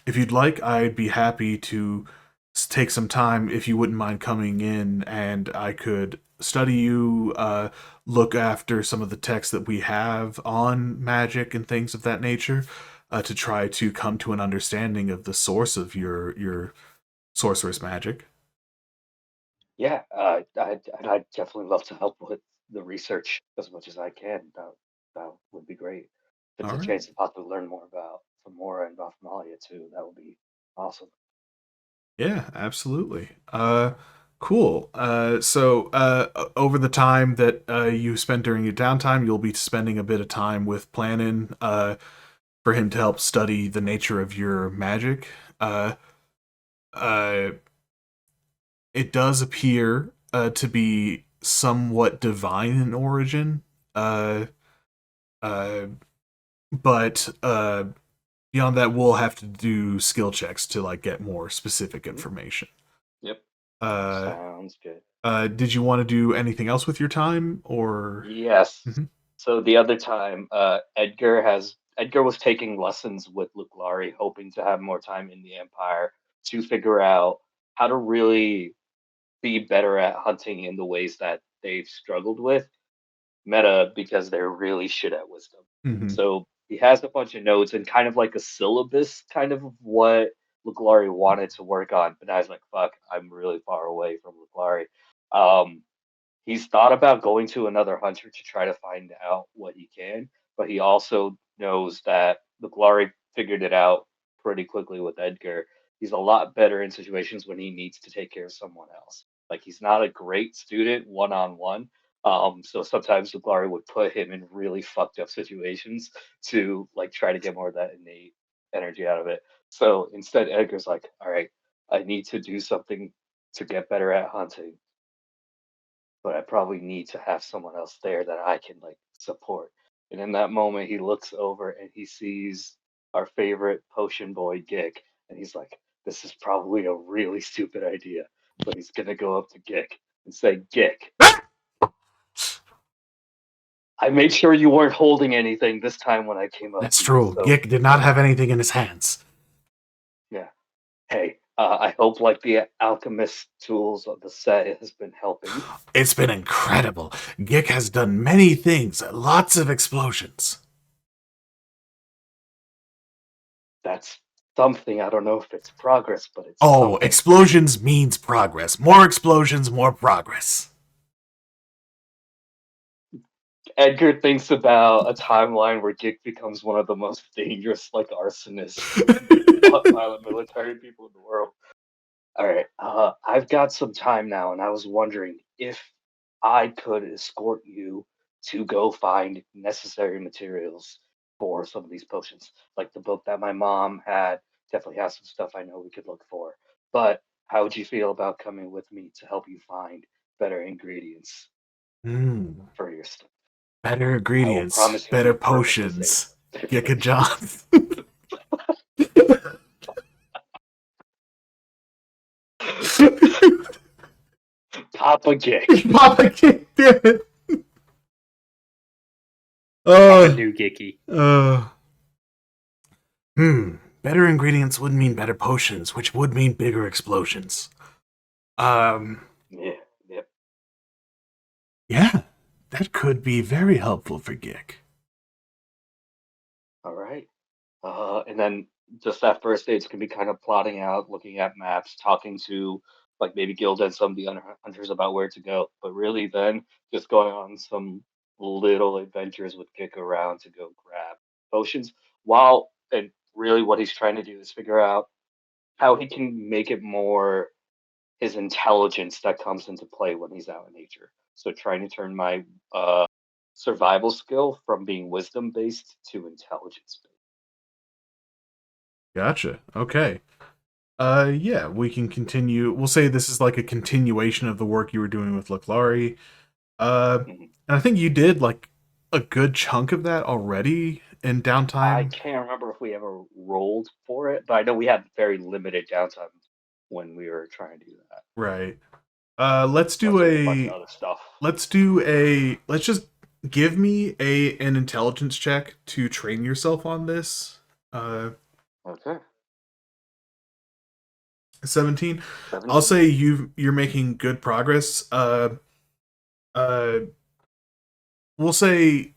If you'd like, I'd be happy to take some time if you wouldn't mind coming in, and I could study you, look after some of the texts that we have on magic and things of that nature, to try to come to an understanding of the source of your sorceress magic. Yeah, I'd definitely love to help with the research as much as I can. That would be great. If All it's a right. chance to possibly learn more about Femora and Baphomalia too, that would be awesome. Yeah, absolutely. Cool. So over the time that you spend during your downtime, you'll be spending a bit of time with Planin for him to help study the nature of your magic. Uh, it does appear to be somewhat divine in origin, uh, uh, but beyond that, we'll have to do skill checks to like get more specific information. Yep. Sounds good. Did you want to do anything else with your time, or? Yes. Mhm. So the other time, Edgar was taking lessons with Luklari, hoping to have more time in the Empire to figure out how to really be better at hunting in the ways that they've struggled with. Meta because they're really shit at wisdom. Mhm. So he has a bunch of notes and kind of like a syllabus kind of what Luklari wanted to work on. But I was like, fuck, I'm really far away from Luklari. Um, he's thought about going to another hunter to try to find out what he can, but he also knows that the Glory figured it out pretty quickly with Edgar. He's a lot better in situations when he needs to take care of someone else. Like he's not a great student one on one. So sometimes the Glory would put him in really fucked up situations to like try to get more of that innate energy out of it. So instead, Edgar's like, all right, I need to do something to get better at hunting, but I probably need to have someone else there that I can like support. And in that moment, he looks over and he sees our favorite potion boy, Gick, and he's like, "This is probably a really stupid idea." But he's gonna go up to Gick and say, "Gick, I made sure you weren't holding anything this time when I came up That's to you." true. So Gick did not have anything in his hands. yeah, hey, I hope like the alchemist tools of the set has been helping. It's been incredible. Gick has done many things, lots of explosions. That's something. I don't know if it's progress, but it's Oh, something. explosions means progress. More explosions, more progress. Edgar thinks about a timeline where Gick becomes one of the most dangerous, like arsonists, violent military people in the world. All right, I've got some time now, and I was wondering if I could escort you to go find necessary materials for some of these potions. Like the book that my mom had definitely has some stuff I know we could look for. But how would you feel about coming with me to help you find better ingredients Mm, for your stuff? better I will ingredients, promise you'll better be perfectly safe. potions. Gick and John. Papa Gick. Papa Gick, damn it. Papa Uh, New Gicky. uh, better ingredients would mean better potions, which would mean bigger explosions. Yeah, yep. Yeah, that could be very helpful for Gick. All right. And then just that first stage can be kind of plotting out, looking at maps, talking to like maybe Gilda and some of the other hunters about where to go. But really, then just going on some little adventures with Gick around to go grab potions. While and really, what he's trying to do is figure out how he can make it more his intelligence that comes into play when he's out in nature. So trying to turn my survival skill from being wisdom based to intelligence based. Gotcha. Okay. Yeah, we can continue. We'll say this is like a continuation of the work you were doing with Laclari. Mhm. And I think you did like a good chunk of that already in I downtime. can't remember if we ever rolled for it, but I know we had very limited downtime when we were trying to do that. Right. Let's Plus, do we had a bunch of a other stuff. let's just give me an intelligence check to train yourself on this. Okay. 17. I'll 17. say you're making good progress. Uh we'll say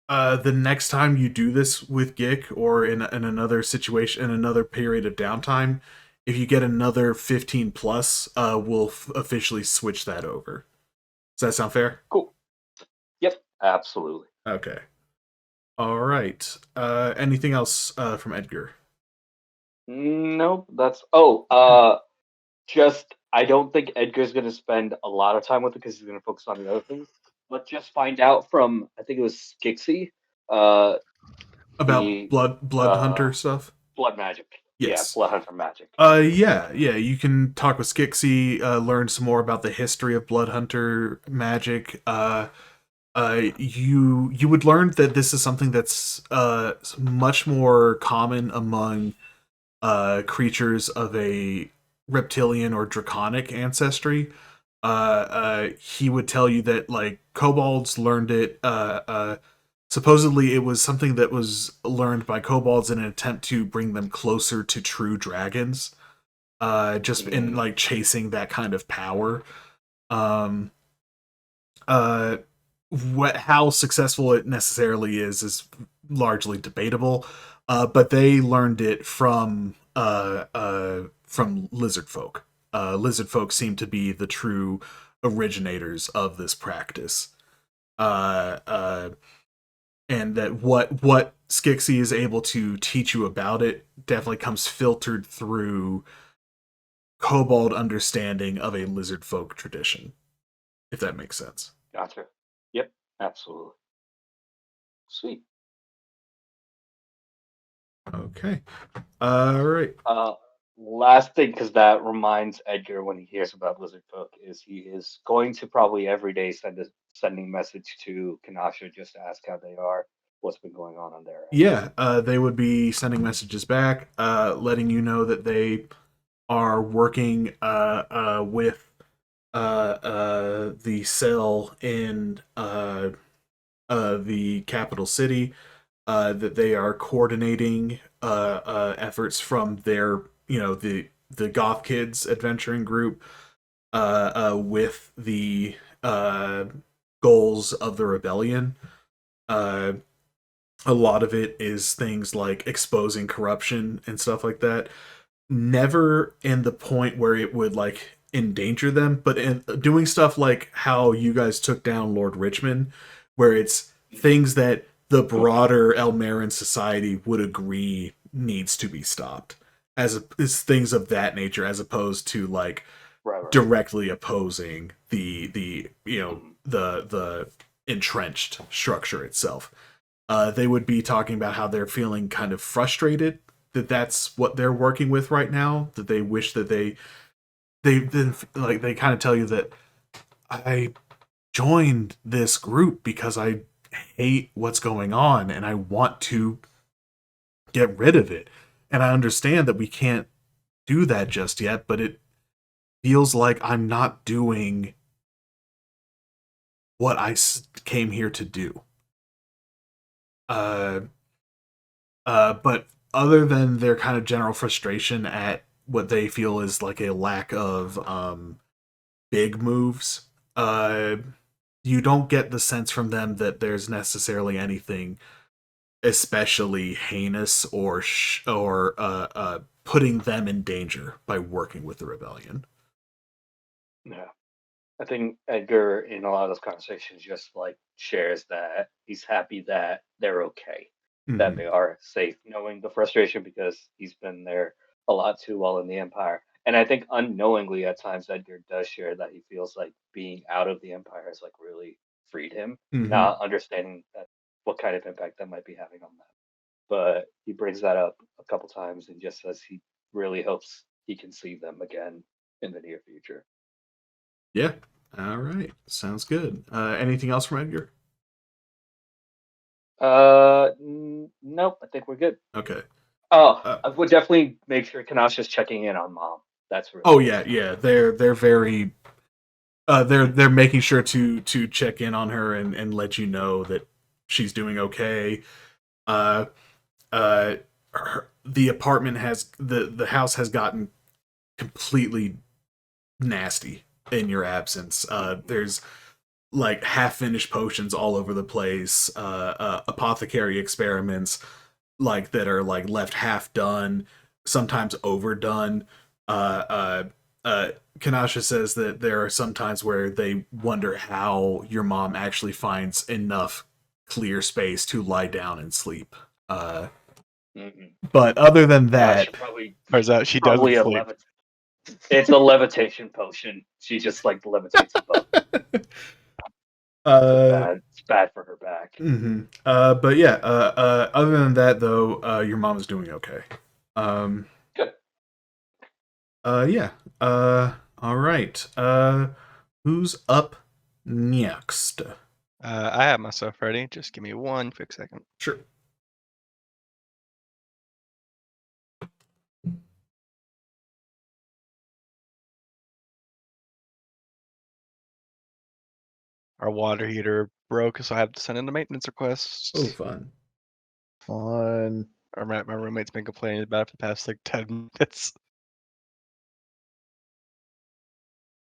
the next time you do this with Gick or in another situation in another period of downtime, if you get another 15 plus, we'll officially switch that over. Does that sound fair? Cool. Yep. Absolutely. Okay. All right. Anything else from Edgar? Nope. That's. Just I don't think Edgar's gonna spend a lot of time with it because he's gonna focus on the other things. But just find out from I think it was Skixie, uh, About the blood hunter stuff? blood magic. Yeah, Yes. blood hunter magic. Yeah. You can talk with Skixie, learn some more about the history of blood hunter magic. You would learn that this is something that's much more common among creatures of a reptilian or draconic ancestry. He would tell you that like kobolds learned it. Supposedly, it was something that was learned by kobolds in an attempt to bring them closer to true dragons. Just in like chasing that kind of power. Um, how successful it necessarily is largely debatable. But they learned it from lizard folk. Lizard folk seem to be the true originators of this practice. And that what Skixie is able to teach you about it definitely comes filtered through kobold understanding of a lizard folk tradition, if that makes sense. Gotcha. Yep, absolutely. Sweet. Okay. All right. Last thing, because that reminds Edgar when he hears about Lizard Folk, is he is going to probably every day sending message to Kanasha just to ask how they are, what's been going on their end. Yeah, they would be sending messages back, letting you know that they are working with the cell in the capital city, that they are coordinating efforts from their, the Goth Kids adventuring group with the goals of the rebellion. A lot of it is things like exposing corruption and stuff like that. Never in the point where it would like endanger them, but in doing stuff like how you guys took down Lord Richmond, where it's things that the broader Elmeran society would agree needs to be stopped, as things of that nature, as opposed to like Right. directly opposing the the entrenched structure itself. They would be talking about how they're feeling kind of frustrated that that's what they're working with right now. That they wish that they've been like, they kind of tell you that I joined this group because I hate what's going on and I want to get rid of it. And I understand that we can't do that just yet, but it feels like I'm not doing what I came here to do. But other than their kind of general frustration at what they feel is like a lack of big moves, you don't get the sense from them that there's necessarily anything especially heinous or putting them in danger by working with the rebellion. Yeah. I think Edgar, in a lot of those conversations, just like shares that he's happy that they're okay, that they are safe, knowing the frustration because he's been there a lot too while in the Empire. And I think unknowingly at times Edgar does share that he feels like being out of the Empire has like really freed him, not understanding that what kind of impact that might be having on them. But he brings that up a couple times and just says he really hopes he can see them again in the near future. Yeah. All right. Sounds good. Anything else from Edgar? Nope. I think we're good. Okay. Oh, I would definitely make sure Kanasha's checking in on Mom. That's really. Oh yeah, yeah. They're very. They're making sure to check in on her and let you know that she's doing okay. The apartment has the house has gotten completely nasty in your absence. There's like half finished potions all over the place. Apothecary experiments like that are like left half done, sometimes overdone. Kanasha says that there are some times where they wonder how your mom actually finds enough clear space to lie down and sleep. But other than that, turns out she probably doesn't a sleep. it's a levitation potion. She just like levitates above. It's bad for her back. But yeah, other than that though, your mom is doing okay. Good. Yeah. All right. Who's up next? I have myself ready. Just give me one quick second. Sure. our water heater broke, so I have to send in a maintenance request. Oh, fun. Fun. My roommate's been complaining about it for the past like 10 minutes.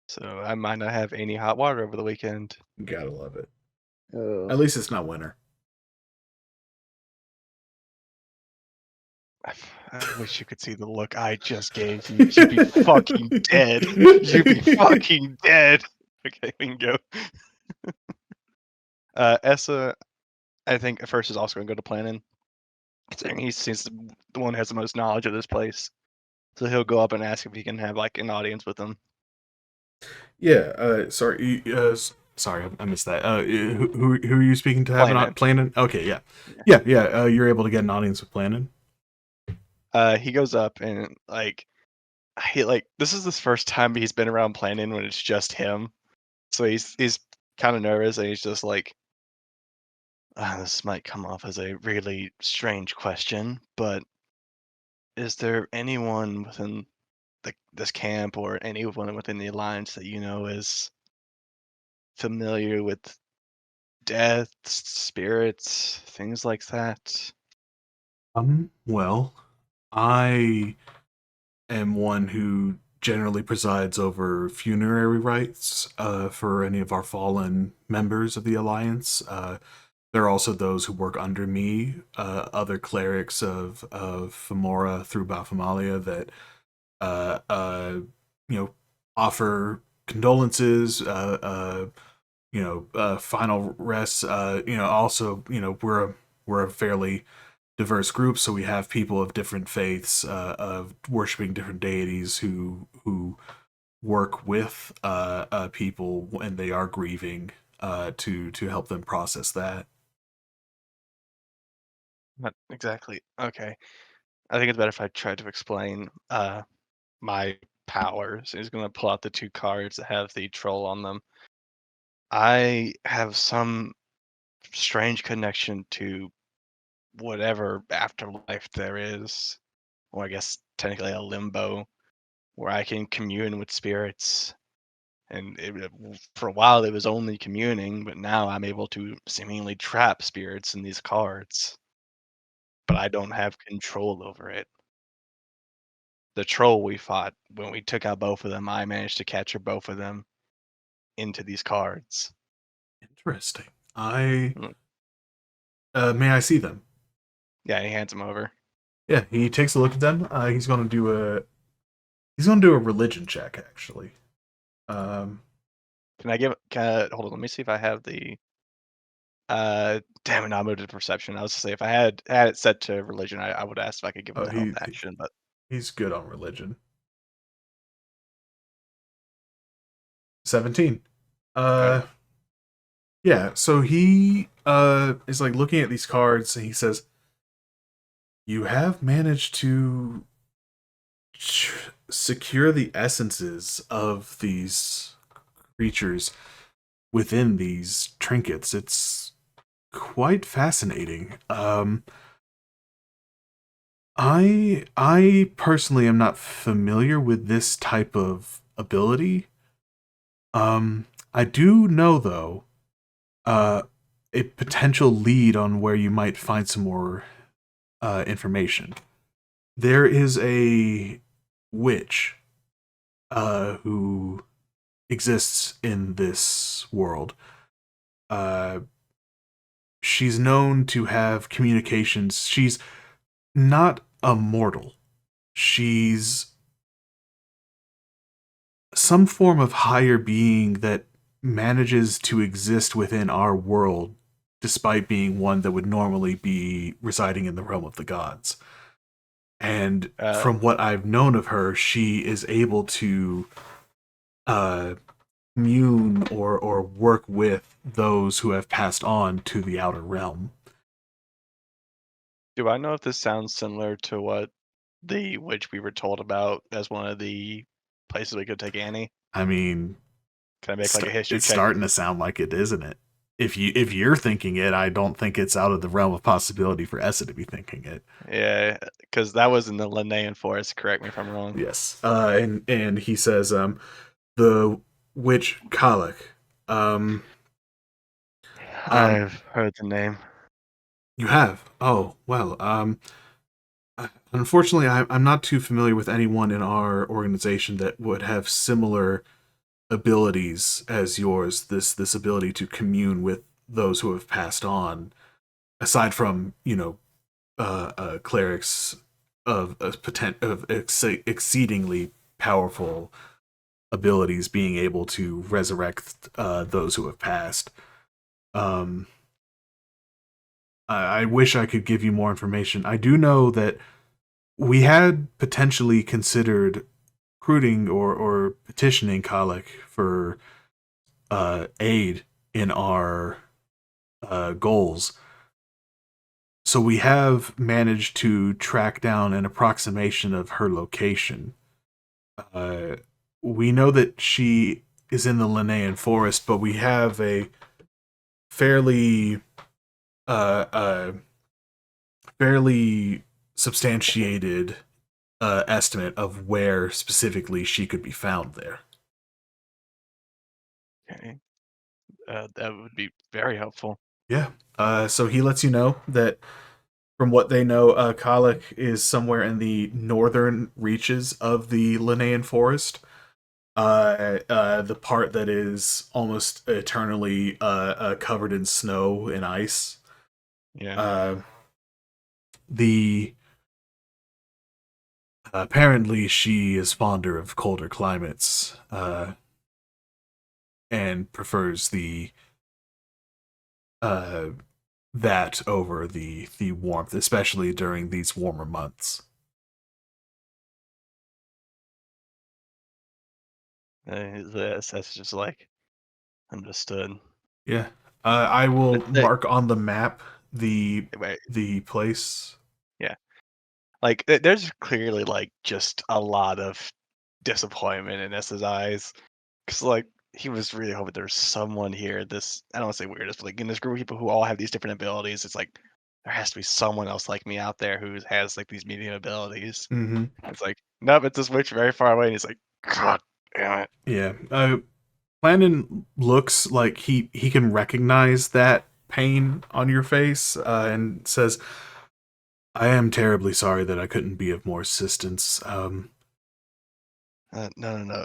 So I might not have any hot water over the weekend. Gotta love it. Ugh. At least it's not winter. I wish you could see the look I just gave you. You'd be fucking dead. You'd be fucking dead. Okay, we can go. Essa, I think at first is also going to go to planning. Considering he seems the one who has the most knowledge of this place. So he'll go up and ask if he can have like an audience with them. Yeah, sorry, I missed that. Who are you speaking to have an planning? Okay, yeah. You're able to get an audience with planning. He goes up and this is his first time he's been around planning when it's just him. So he's kind of nervous and he's just like, this might come off as a really strange question, but is there anyone within this camp or anyone within the Alliance that you know is familiar with death, spirits, things like that? Well, I am one who generally presides over funerary rites for any of our fallen members of the Alliance. There are also those who work under me, other clerics of Femora through Baphomalia that offer condolences, final rests. Also, we're a fairly diverse group, so we have people of different faiths, of worshiping different deities who work with people when they are grieving, to help them process that. Not exactly. Okay. I think it's better if I try to explain my powers. He's going to pull out the 2 cards that have the troll on them. I have some strange connection to whatever afterlife there is, or I guess technically a limbo, where I can commune with spirits. And for a while it was only communing, but now I'm able to seemingly trap spirits in these cards. But I don't have control over it. The troll we fought, when we took out both of them, I managed to capture both of them into these cards. Interesting. May I see them? Yeah, he hands them over. Yeah, he takes a look at them. He's going to do a religion check, actually. Can I hold on, let me see if I have the damn it, now I moved to perception. I was to say if I had it set to religion, I would ask if I could give him the help action, but he's good on religion. 17. Okay. Yeah, so he is like looking at these cards and he says, you have managed to secure the essences of these creatures within these trinkets. It's quite fascinating. I personally am not familiar with this type of ability. I do know, though, a potential lead on where you might find some more information. There is a witch who exists in this world. She's known to have communications. She's not a mortal. She's some form of higher being that manages to exist within our world, despite being one that would normally be residing in the realm of the gods. And from what I've known of her, she is able to commune or work with those who have passed on to the outer realm. Do I know if this sounds similar to what the witch we were told about as one of the places we could take Annie? I mean, can I make like a history it's check? starting to sound like it, isn't it? If you're thinking it, I don't think it's out of the realm of possibility for Essa to be thinking it. Yeah, because that was in the Linnaean Forest. Correct me if I'm wrong. Yes. And he says, the witch Kalak, I've heard the name. You have? Oh, well, unfortunately, I'm not too familiar with anyone in our organization that would have similar abilities as yours. This ability to commune with those who have passed on, aside from clerics of exceedingly powerful abilities being able to resurrect those who have passed. Um, I wish I could give you more information. I do know that we had potentially considered recruiting or petitioning Kalik for aid in our goals. So we have managed to track down an approximation of her location. Uh, we know that she is in the Linnaean forest, but we have a fairly uh, uh, fairly substantiated estimate of where specifically she could be found there. Okay. That would be very helpful. Yeah. So he lets you know that from what they know, Kalik is somewhere in the northern reaches of the Linnaean forest. The part that is almost eternally covered in snow and ice. Yeah. The apparently she is fonder of colder climates, and prefers the uh, that over the warmth, especially during these warmer months. That's just like understood. Yeah. I will But mark on the map wait, the place. yeah. Like there's clearly like just a lot of disappointment in S's eyes. Cause like he was really hoping there's someone here. This I don't want to say weirdest, but like in this group of people who all have these different abilities, it's like there has to be someone else like me out there who has like these medium abilities. Mm-hmm. It's like nope, it's this witch very far away, and he's like, God damn it. Yeah. Landon looks like he can recognize that pain on your face, and says, "I am terribly sorry that I couldn't be of more assistance." No,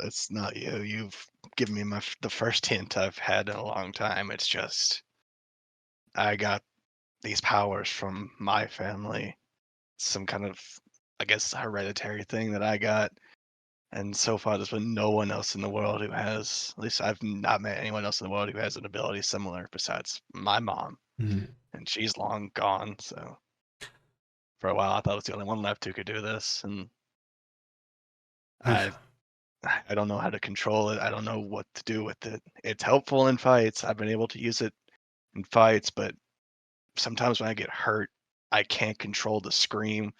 it's not you. You've given me the first hint I've had in a long time. It's just I got these powers from my family. Some kind of, I guess, hereditary thing that I got. And so far, there's been no one else in the world who has, at least I've not met anyone else in the world who has an ability similar besides my mom. Mhm. And she's long gone. So for a while, I thought I was the only one left who could do this. And I I don't know how to control it. I don't know what to do with it. It's helpful in fights. I've been able to use it in fights, but sometimes when I get hurt, I can't control the scream.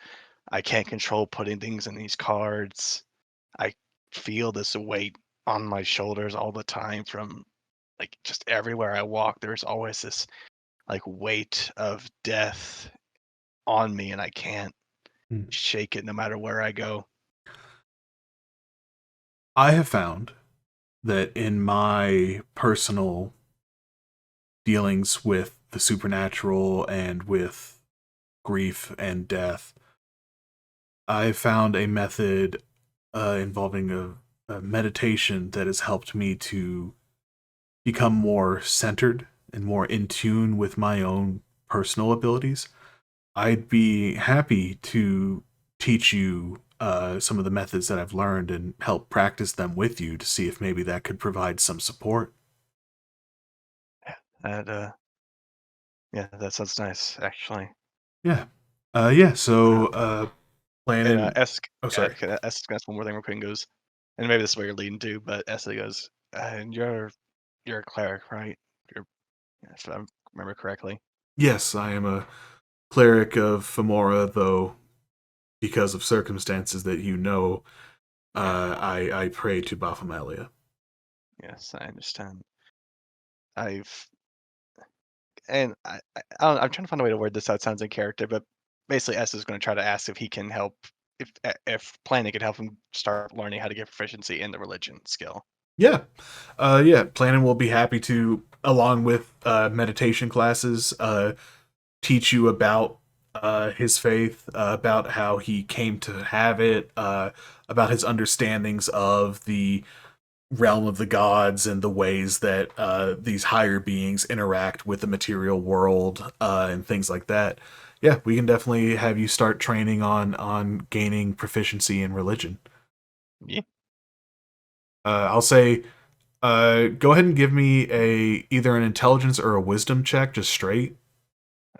I can't control putting things in these cards. I feel this weight on my shoulders all the time from like just everywhere I walk. There's always this like weight of death on me, and I can't Mm. shake it no matter where I go. I have found that in my personal dealings with the supernatural and with grief and death, I found a method involving a meditation that has helped me to become more centered and more in tune with my own personal abilities. I'd be happy to teach you some of the methods that I've learned and help practice them with you to see if maybe that could provide some support. And yeah, that sounds nice actually. Yeah. Yeah. So, Uh, and planning. S, Oh, sorry. S ask one more thing real quick and goes, and maybe this is where you're leading to, but S goes, and you're a cleric, right? You're if I remember correctly. Yes, I am a cleric of Femora, though because of circumstances that you know, Yeah. I pray to Baphomelia. Yes, I understand. I've and I don't, I'm trying to find a way to word this out. Sounds in character, but basically, S is going to try to ask if he can help, if Planet could help him start learning how to get proficiency in the religion skill. Yeah. Yeah. Planning will be happy to along with meditation classes, teach you about his faith, about how he came to have it, about his understandings of the realm of the gods and the ways that these higher beings interact with the material world and things like that. Yeah, we can definitely have you start training on gaining proficiency in religion. Yeah. I'll say, go ahead and give me a either an intelligence or a wisdom check, just straight.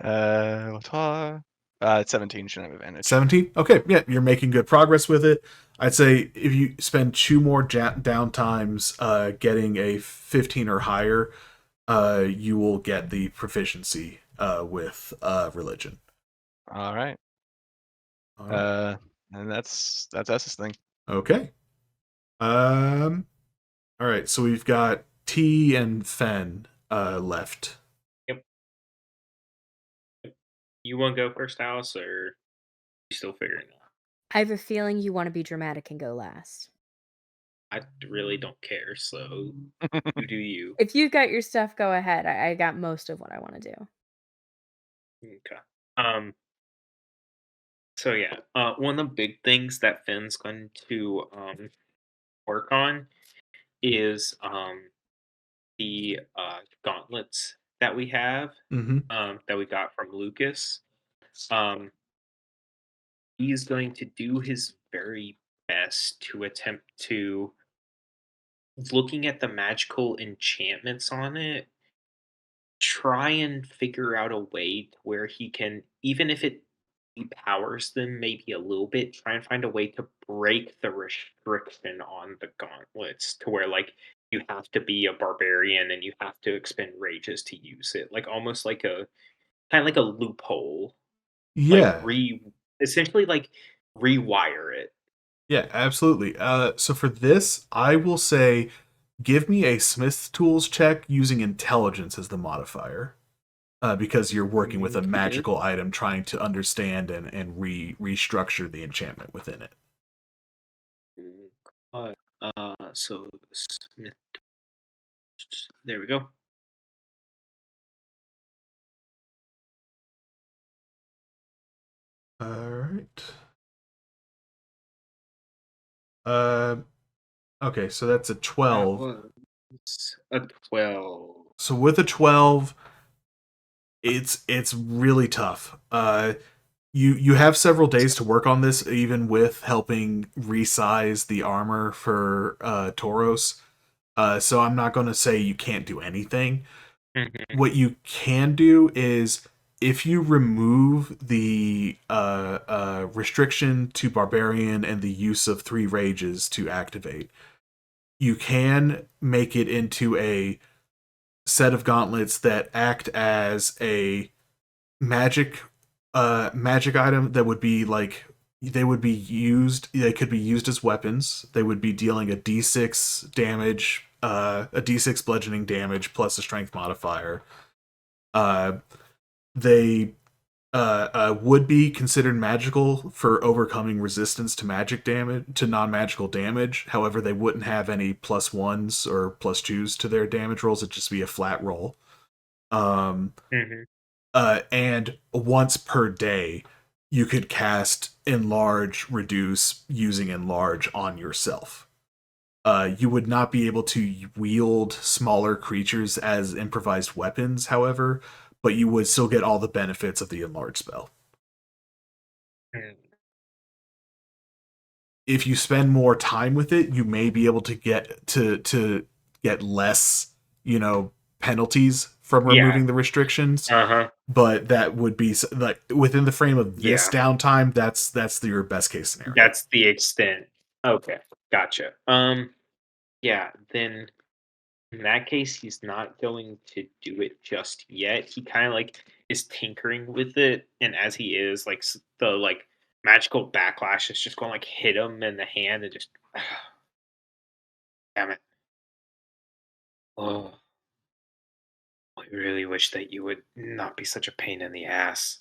What's 17 shouldn't have advantage. 17. Okay, yeah, you're making good progress with it. I'd say if you spend two more down times getting a 15 or higher, you will get the proficiency with religion. All right. All right. And that's S's thing. Okay. All right. So we've got T and Fen left. You want to go first, Alice, or you still figuring it out? I have a feeling you want to be dramatic and go last. I really don't care, so you do you. If you've got your stuff, go ahead. I got most of what I want to do. Okay. So yeah, one of the big things that Finn's going to work on is the gauntlets that we have, Mm-hmm. that we got from Lucas. Um, he's going to do his very best to attempt to, looking at the magical enchantments on it, try and figure out a way to where he can, even if it depowers them maybe a little bit, try and find a way to break the restriction on the gauntlets to where, like, you have to be a barbarian and you have to expend rages to use it, like almost like a kind of like a loophole, like Yeah. essentially like rewire it. Yeah, absolutely. So for this, I will say give me a Smith's tools check using intelligence as the modifier. Because you're working with a Okay. magical item trying to understand and restructure the enchantment within it. So Smith, there we go. All right. Uh, okay, so that's a That 12. was a 12. So with a 12, it's really tough. You have several days to work on this, even with helping resize the armor for Tauros. So I'm not going to say you can't do anything. Mhm. What you can do is if you remove the restriction to barbarian and the use of 3 rages to activate, you can make it into a set of gauntlets that act as a magic item that would be like they could be used as weapons. They would be dealing a d6 damage, a d6 bludgeoning damage plus a strength modifier. uh they would be considered magical for overcoming resistance to magic damage, to non-magical damage. However, they wouldn't have any plus ones or plus twos to their damage rolls. It'd just be a flat roll. Um, Mhm. and once per day, you could cast enlarge, reduce using enlarge on yourself. You would not be able to wield smaller creatures as improvised weapons, however, but you would still get all the benefits of the enlarge spell. Mm. If you spend more time with it, you may be able to get less, penalties from Yeah. removing the restrictions. Uh-huh. But that would be like within the frame of this Yeah. downtime. That's your best case scenario. That's the extent. Okay. Gotcha. Yeah, then in that case, he's not going to do it just yet. He kind of like is tinkering with it, and as he is, like the like magical backlash is just going to like hit him in the hand and just damn it. Oh, I really wish that you would not be such a pain in the ass.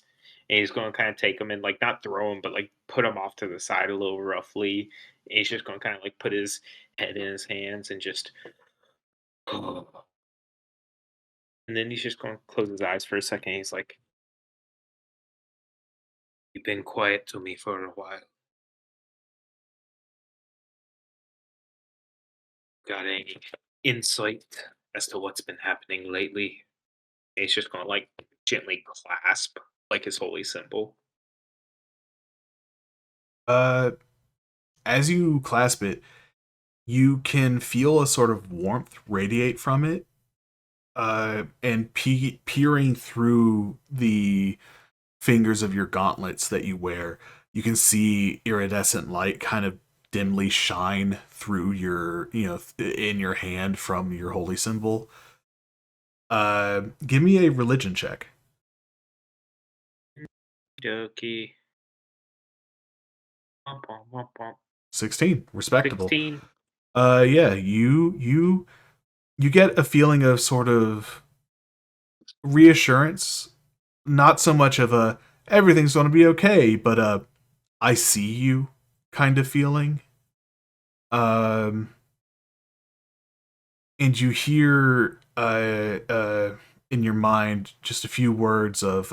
And he's going to kind of take him and like not throw him, but like put him off to the side a little roughly. And he's just going to kind of like put his head in his hands and just And then he's just going to close his eyes for a second. He's like, "You've been quiet to me for a while. Got any insight as to what's been happening lately?" And he's just going to like gently clasp like his holy symbol. Uh, as you clasp it, you can feel a sort of warmth radiate from it. And peering through the fingers of your gauntlets that you wear, you can see iridescent light kind of dimly shine through your, in your hand from your holy symbol. Give me a religion check. Dokey. 16, respectable. 16. Yeah, you get a feeling of sort of reassurance, not so much of a everything's going to be okay, but I see you kind of feeling. And you hear in your mind just a few words of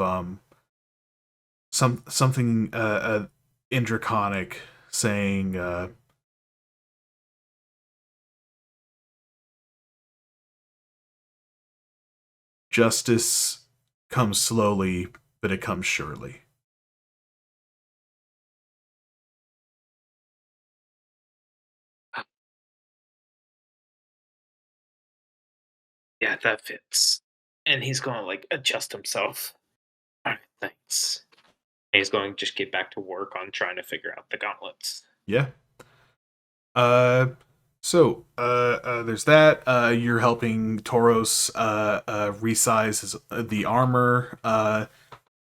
something in Draconic saying justice comes slowly, but it comes surely. Yeah, that fits. And he's going to like adjust himself. All right, thanks. And he's going to just get back to work on trying to figure out the gauntlets. Yeah. So there's that. You're helping Tauros resize the armor.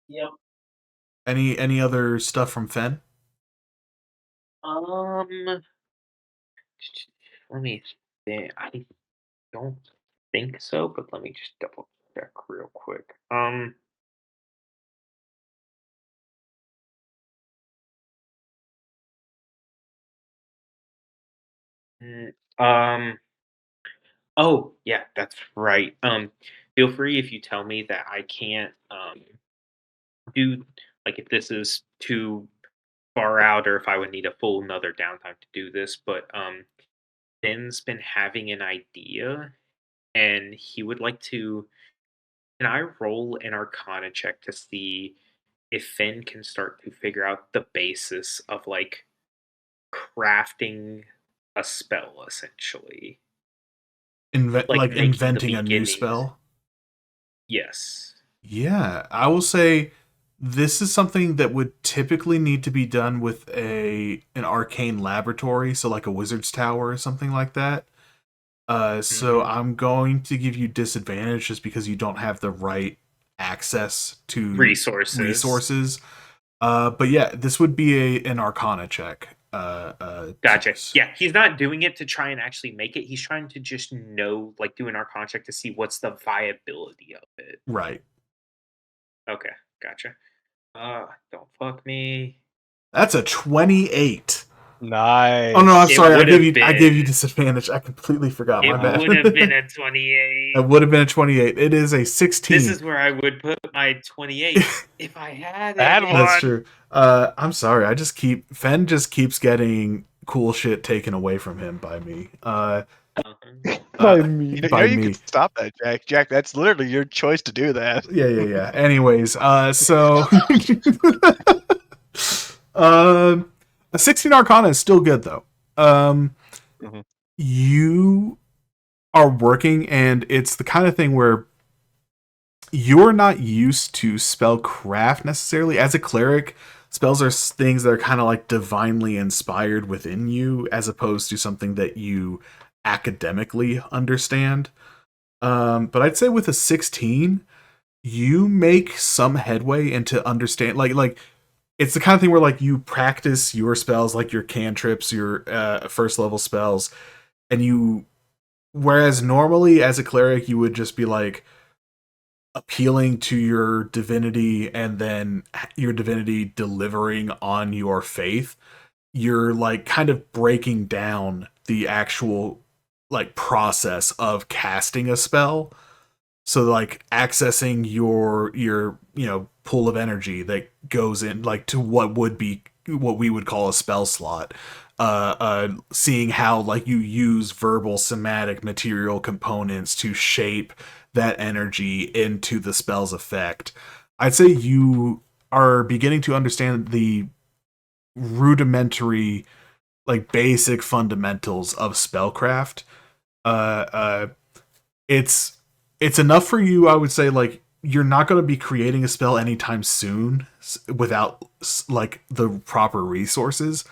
Yep. Any other stuff from Fen? Let me think. I don't think so, but let me just double check real quick. mm, um, oh yeah, that's right. Feel free if you tell me that I can't do like if this is too far out or if I would need a full another downtime to do this, but Ben's been having an idea and he would like to. Can I roll an arcana check to see if Finn can start to figure out the basis of like crafting a spell essentially? Like Like making the inventing a new beginnings. spell? Yes. Yeah, I will say this is something that would typically need to be done with an arcane laboratory, so like a wizard's tower or something like that. So hmm I'm going to give you disadvantage just because you don't have the right access to Resources. resources. But yeah, this would be an Arcana check. Gotcha. Yeah, he's not doing it to try and actually make it. He's trying to just know, like, do an arcana check to see what's the viability of it. Right. Okay, gotcha. Don't fuck me. That's a 28. Nice. Oh no, I'm It sorry. would have I gave you been. disadvantage. I completely forgot. My It bad. would have been a 28. It would have been a 28. It is a 16. This is where I would put my 28 if I had That it. That's one. true. I'm sorry. Fen just keeps getting cool shit taken away from him by me. Uh-huh. By me. You know By you me. can stop that, Jack. Jack, that's literally your choice to do that. Yeah. Anyways, so a 16 Arcana is still good though. Mhm. You are working, and it's the kind of thing where you're not used to spell craft necessarily. As a cleric, spells are things that are kind of like divinely inspired within you, as opposed to something that you academically understand. But I'd say with a 16, you make some headway into understand like it's the kind of thing where like you practice your spells, like your cantrips, your first level spells, and you, whereas normally as a cleric you would just be like appealing to your divinity and then your divinity delivering on your faith, you're like kind of breaking down the actual like process of casting a spell. So like accessing your pool of energy that goes in like to what would be what we would call a spell slot. Seeing how like you use verbal somatic material components to shape that energy into the spell's effect. I'd say you are beginning to understand the rudimentary, like basic fundamentals of spellcraft. Uh, uh, it's it's enough for you, I would say. Like you're not going to be creating a spell anytime soon without like the proper resources,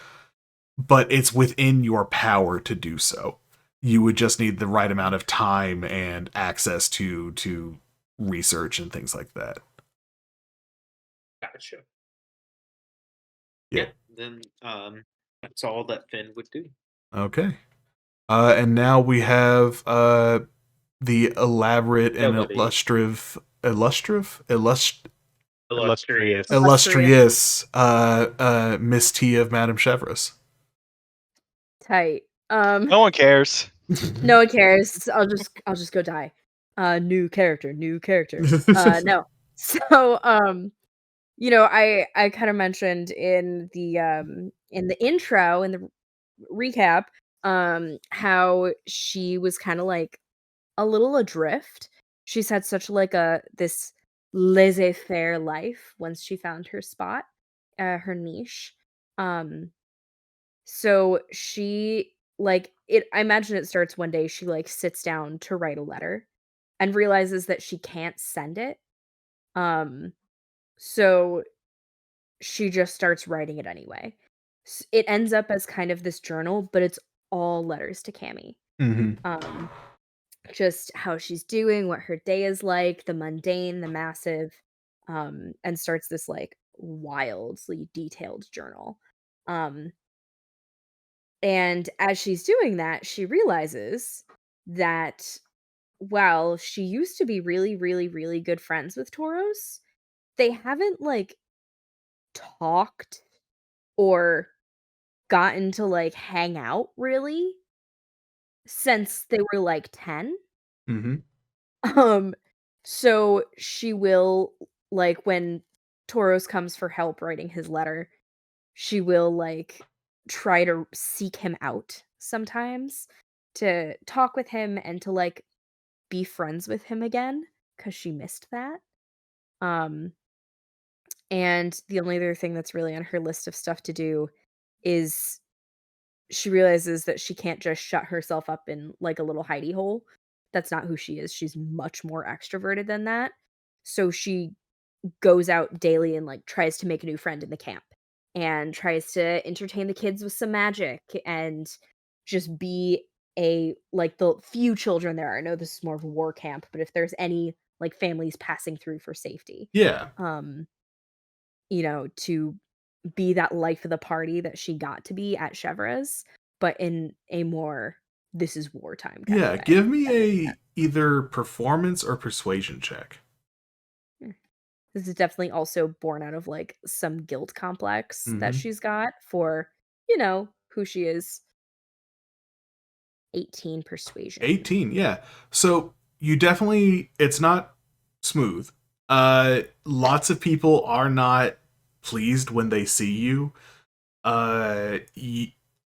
but it's within your power to do so. You would just need the right amount of time and access to research and things like that. Gotcha. Yeah. Yeah. Then that's all that Finn would do. Okay. And now we have the elaborate and Ability. Illustrious. illustrious Miss T of Madame Chevreuse. Tight. No one cares. No one cares. I'll just go die. New character, new character. No. So, I kind of mentioned in the intro in the recap how she was kind of like a little adrift. She's had such like a this laissez-faire life once she found her spot, her niche. Um so she like it I imagine it starts one day she like sits down to write a letter and realizes that she can't send it. Um so she just starts writing it anyway. It ends up as kind of this journal, but it's all letters to Cammy. Mm-hmm. Um just how she's doing, what her day is like, the mundane, the massive, and starts this like wildly detailed journal. Um And as she's doing that, she realizes that while she used to be really, really, really good friends with Tauros, they haven't like talked or gotten to like hang out really since they were like 10. Mm-hmm. Um, so she will like when Tauros comes for help writing his letter, she will like try to seek him out sometimes to talk with him and to like be friends with him again because she missed that. Um, and the only other thing that's really on her list of stuff to do is she realizes that she can't just shut herself up in like a little hidey hole. That's not who she is. She's much more extroverted than that. So she goes out daily and like tries to make a new friend in the camp and tries to entertain the kids with some magic and just be a like the few children there are. I know this is more of a war camp, but if there's any like families passing through for safety, Yeah. um, to be that life of the party that she got to be at Chevreuse, but in a more this is wartime kind of Yeah. way. Give me That makes a either performance or persuasion check. sense. This is definitely also born out of like some guilt complex that Mm-hmm. she's got for, who she is. 18 persuasion. 18, yeah. So you definitely it's not smooth. Lots of people are not pleased when they see you.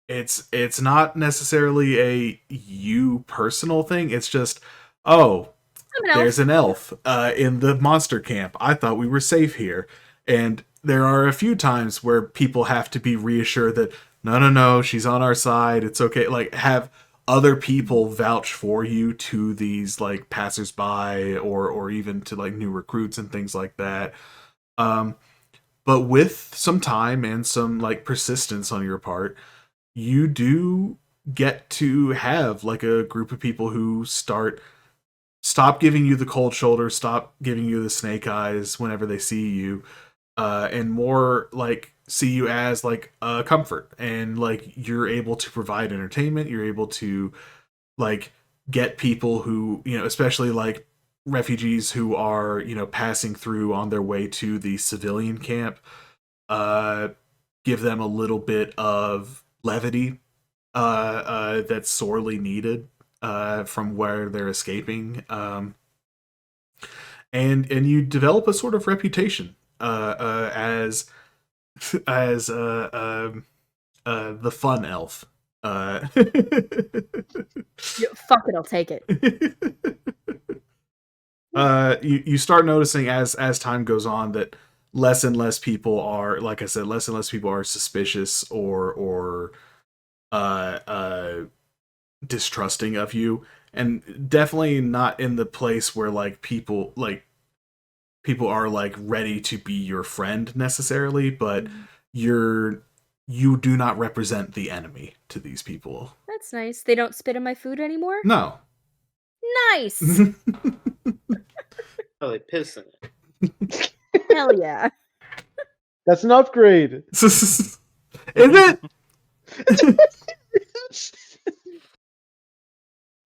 It's not necessarily a you personal thing. It's just, oh, I'm an there's elf. an elf in the monster camp. I thought we were safe here. And there are a few times where people have to be reassured that no, no, no, she's on our side. It's okay. Like have other people vouch for you to these like passersby or even to like new recruits and things like that. Um, but with some time and some like persistence on your part, you do get to have like a group of people who stop giving you the cold shoulder, stop giving you the snake eyes whenever they see you, and more like see you as like a comfort, and like you're able to provide entertainment, you're able to like get people who, especially like refugees who are, passing through on their way to the civilian camp, uh give them a little bit of levity that's sorely needed from where they're escaping. and you develop a sort of reputation as the fun elf. Fuck it, I'll take it. You start noticing as time goes on that less and less people are, like I said, less and less people are suspicious or uh, uh, distrusting of you, and definitely not in the place where people are like ready to be your friend necessarily, but you do not represent the enemy to these people. That's nice. They don't spit in my food anymore? No. Nice! Oh, they piss in it. Hell yeah. That's an upgrade. Is it?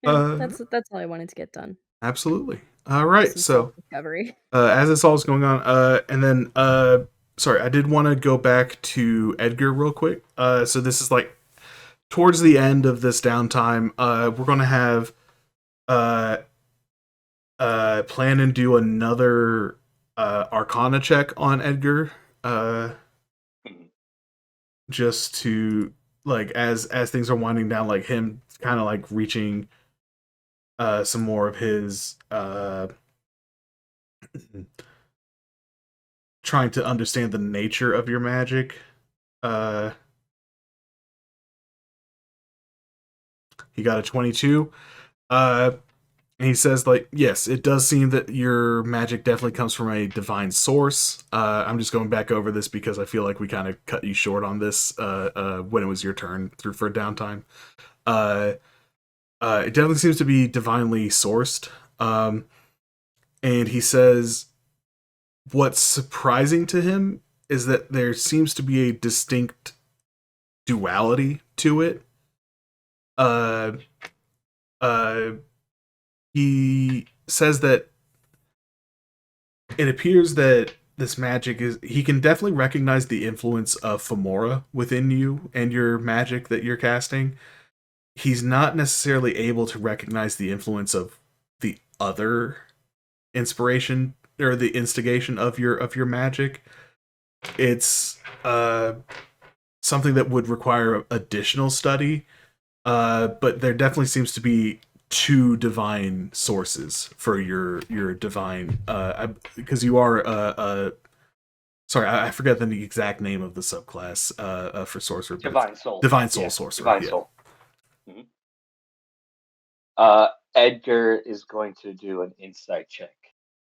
Yeah, that's all I wanted to get done. Absolutely. All right. Some So, self-discovery. as this all is going on, and then, sorry, I did want to go back to Edgar real quick. So this is like towards the end of this downtime. We're gonna have plan and do another Arcana check on Edgar. Just to like as things are winding down, like him kind of like reaching some more of his trying to understand the nature of your magic. He got a 22. And he says, like, yes, it does seem that your magic definitely comes from a divine source. I'm just going back over this because I feel like we kind of cut you short on this when it was your turn for downtime. It definitely seems to be divinely sourced. And he says, what's surprising to him is that there seems to be a distinct duality to it. He says that it appears that this magic is, he can definitely recognize the influence of Femora within you and your magic that you're casting. He's not necessarily able to recognize the influence of the other inspiration or the instigation of your magic. It's something that would require additional study, but there definitely seems to be two divine sources for your divine because you are sorry, I forget the exact name of the subclass for sorcerer. Divine Soul. Divine Soul sorcerer. Divine Soul. Mm-hmm. Edgar is going to do an insight check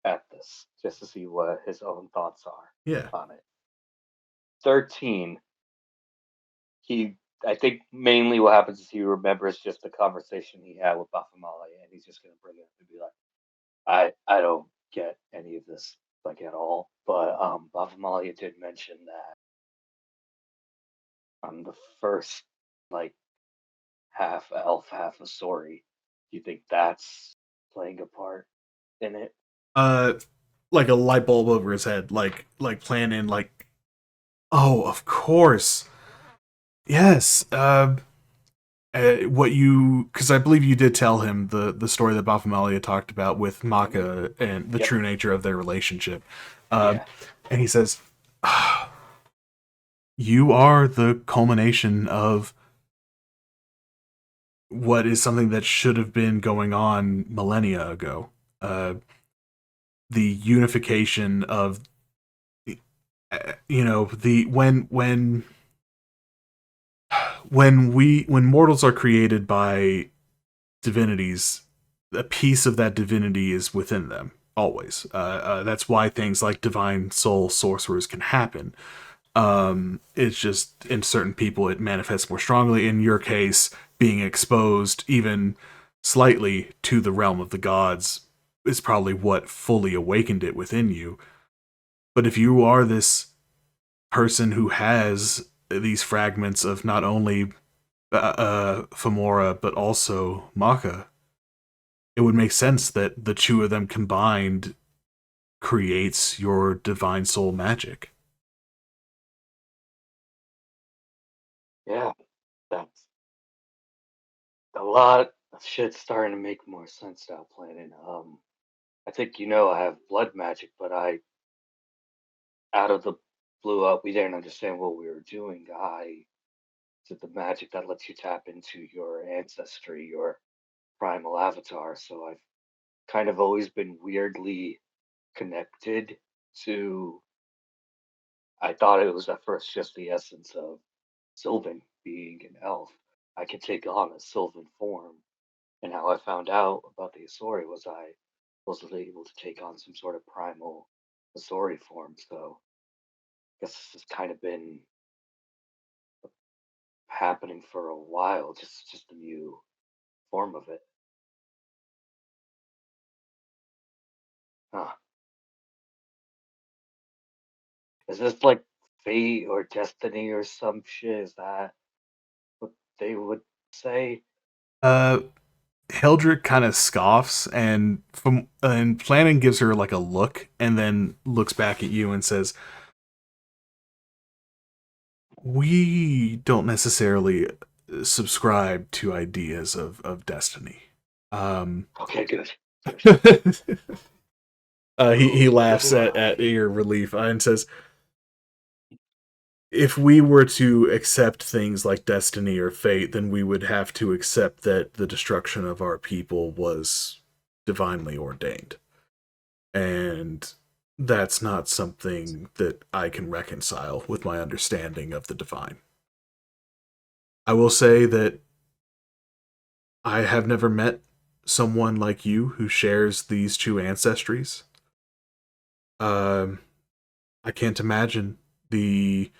at this just to see what his own thoughts are on it. 13. I think mainly what happens is he remembers just the conversation he had with Baphomet, and he's just going to bring it up and be like, I don't get any of this like at all. But Baphomet did mention that I'm the first like half elf, half Asori. Do you think that's playing a part in it? Like a light bulb over his head, like planning, like, oh, of course, yes. What you, because I believe you did tell him the story that Baphomet talked about with Maka and the true nature of their relationship. And he says, you are the culmination of what is something that should have been going on millennia ago. The unification of, the when mortals are created by divinities, a piece of that divinity is within them always. That's why things like divine soul sorcerers can happen. It's just in certain people it manifests more strongly. In your case, being exposed even slightly to the realm of the gods is probably what fully awakened it within you. But if you are this person who has these fragments of not only Femora but also Maka, it would make sense that the two of them combined creates your divine soul magic. Yeah, that's a lot of shit starting to make more sense now, planning. I think you know I have blood magic, but out of the blue up, we didn't understand what we were doing. I did the magic that lets you tap into your ancestry, your primal avatar. So I've kind of always been weirdly connected to. I thought it was at first just the essence of Sylvan being an elf. I could take on a Sylvan form. And how I found out about the Asori was I was able to take on some sort of primal Asori form. So I guess this has kind of been happening for a while, just a new form of it. Huh. Is this like fate or destiny or some shit? Is that what they would say? Uh, Heldrick kind of scoffs, and Planning gives her like a look, and then looks back at you and says, "We don't necessarily subscribe to ideas of destiny." Okay, good. He So laughs do at I. your relief and says, "If we were to accept things like destiny or fate, then we would have to accept that the destruction of our people was divinely ordained. And that's not something that I can reconcile with my understanding of the divine. I will say that I have never met someone like you who shares these two ancestries. Um, I can't imagine the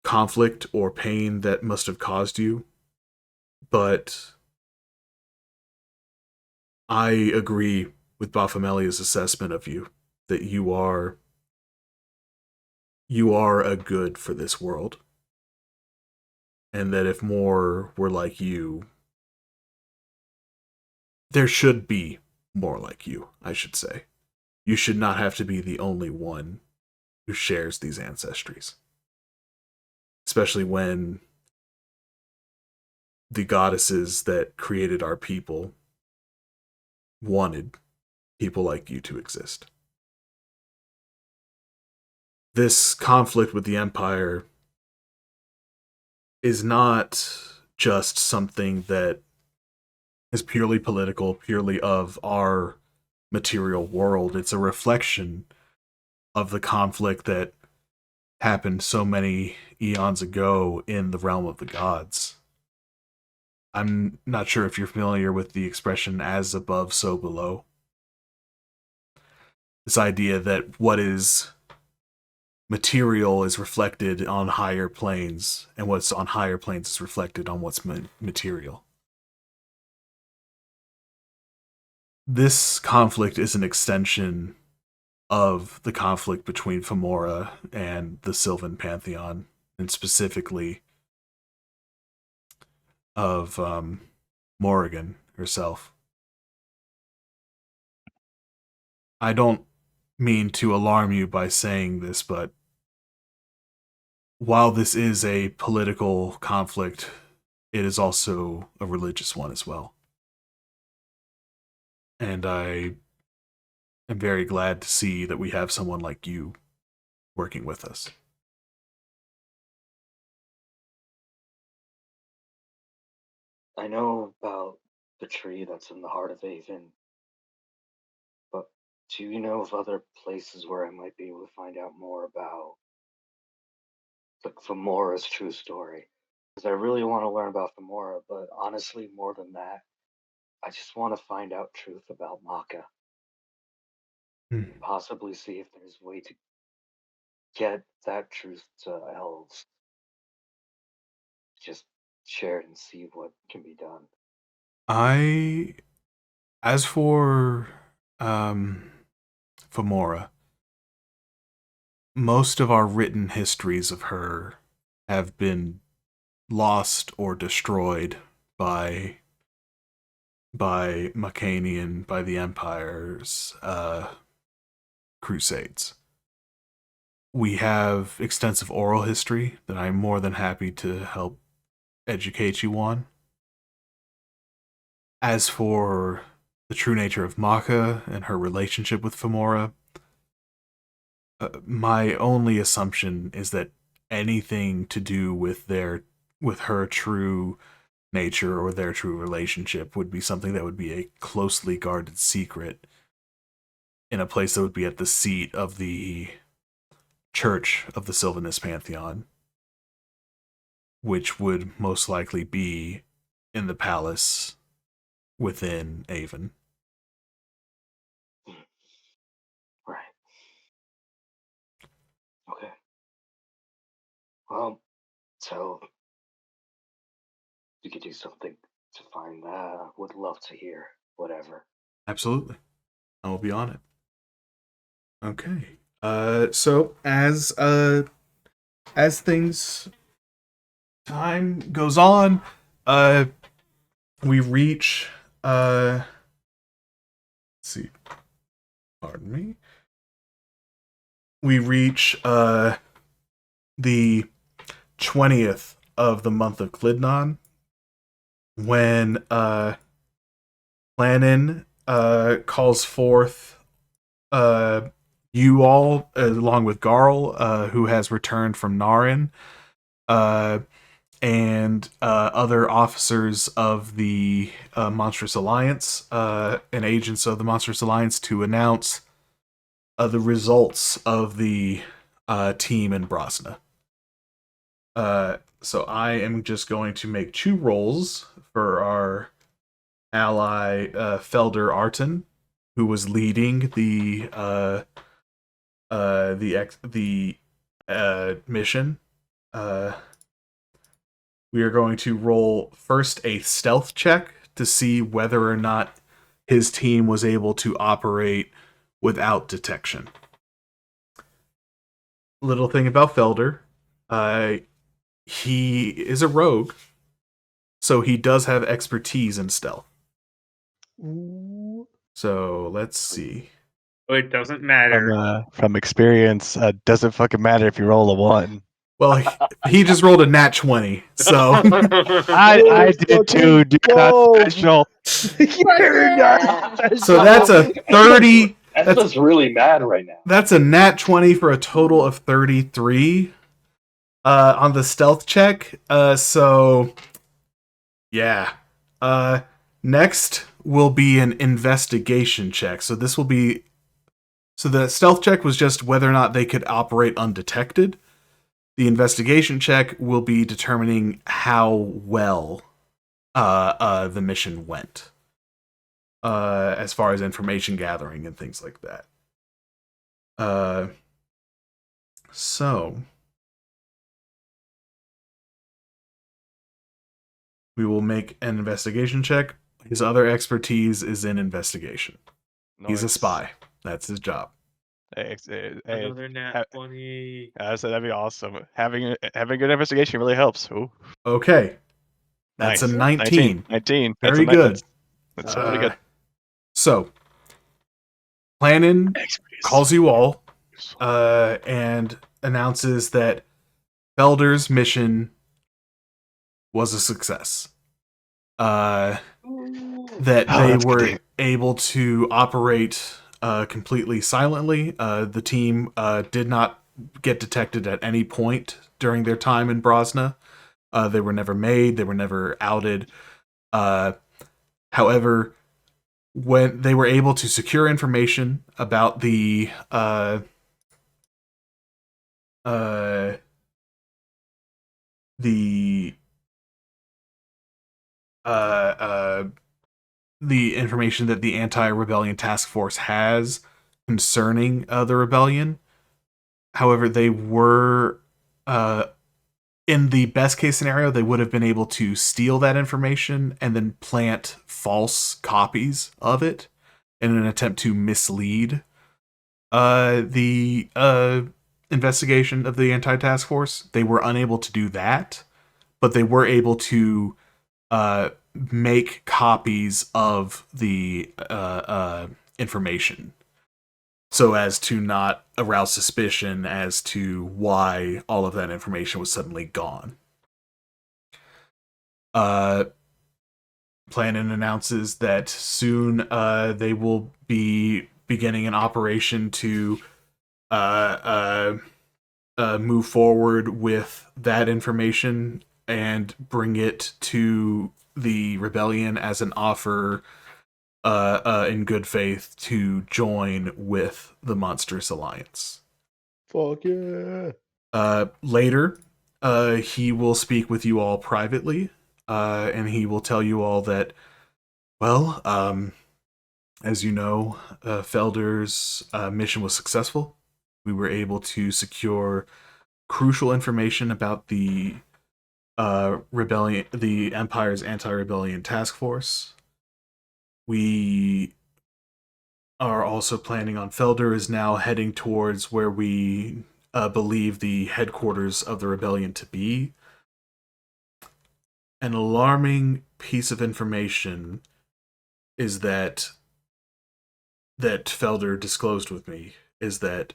conflict or pain that must have caused you, but I agree with Bafamelia's assessment of you that you are a good for this world, and that if more were like you, there should be more like you, I should say. You should not have to be the only one who shares these ancestries, especially when the goddesses that created our people wanted people like you to exist. This conflict with the Empire is not just something that is purely political, purely of our material world. It's a reflection of the conflict that happened so many eons ago in the realm of the gods. I'm not sure if you're familiar with the expression as above, so below. This idea that what is material is reflected on higher planes, and what's on higher planes is reflected on what's material. This conflict is an extension of the conflict between Femora and the Sylvan Pantheon, and specifically of Morrigan herself. I don't mean to alarm you by saying this, but while this is a political conflict, it is also a religious one as well. And I am very glad to see that we have someone like you working with us. I know about the tree that's in the heart of Avon, but do you know of other places where I might be able to find out more about like Femora's true story? Because I really want to learn about Femora, but honestly, more than that, I just want to find out truth about Maka and possibly see if there's a way to get that truth to elves. Just share it and see what can be done. I, as for Femora, most of our written histories of her have been lost or destroyed by Macanian, by the Empire's crusades. We have extensive oral history that I'm more than happy to help educate you on. As for the true nature of Maka and her relationship with Femora, my only assumption is that anything to do with her true nature or their true relationship would be something that would be a closely guarded secret in a place that would be at the seat of the Church of the Sylvanus Pantheon, which would most likely be in the palace within Avon. Right. Okay. Well, so you could do something to find that. Would love to hear whatever. Absolutely. I will be on it. Okay. So as things time goes on, we reach let's see. Pardon me. We reach the 20th of the month of Klidnon, when Lannon calls forth you all, along with Garl, who has returned from Narin, and other officers of the Monstrous Alliance and agents of the Monstrous Alliance, to announce the results of the team in Brosna. So I am just going to make 2 rolls for our ally Felder Arton, who was leading the mission. We are going to roll first a stealth check to see whether or not his team was able to operate without detection. Little thing about Felder, he is a rogue, so he does have expertise in stealth. So let's see. Oh, it doesn't matter. From experience, doesn't fucking matter if you roll a 1. Well, he just rolled a nat 20, so I did too, dude. Not special. You're not special. so that's a 30. That's really mad right now. That's a nat 20 for a total of 33 on the stealth check. So yeah. Next will be an investigation check. So this will be, so the stealth check was just whether or not they could operate undetected. The investigation check will be determining how well the mission went, as far as information gathering and things like that. So we will make an investigation check. His other expertise is in investigation. He's a spy. That's his job. Another nat 20. I said that'd be awesome. Having good investigation really helps. Ooh. Okay. That's Nice. a 19. 19. Very good. That's really good. So, Plannin calls you all and announces that Felder's mission was a success. That they were able to operate completely silently. The team did not get detected at any point during their time in Brosna. They were never made. They were never outed. However, when they were able to secure information about the information that the Anti-Rebellion Task Force has concerning the rebellion. However, they were, in the best case scenario, they would have been able to steal that information and then plant false copies of it in an attempt to mislead the investigation of the Anti-Task Force. They were unable to do that, but they were able to make copies of the information so as to not arouse suspicion as to why all of that information was suddenly gone. Planon announces that soon they will be beginning an operation to move forward with that information and bring it to the rebellion as an offer in good faith to join with the Monstrous Alliance. Fuck yeah. Later, he will speak with you all privately, and he will tell you all that, well, as you know, Felder's mission was successful. We were able to secure crucial information about the rebellion, the Empire's anti-rebellion task force. We are also planning on Felder is now heading towards where we believe the headquarters of the rebellion to be. An alarming piece of information is that Felder disclosed with me is that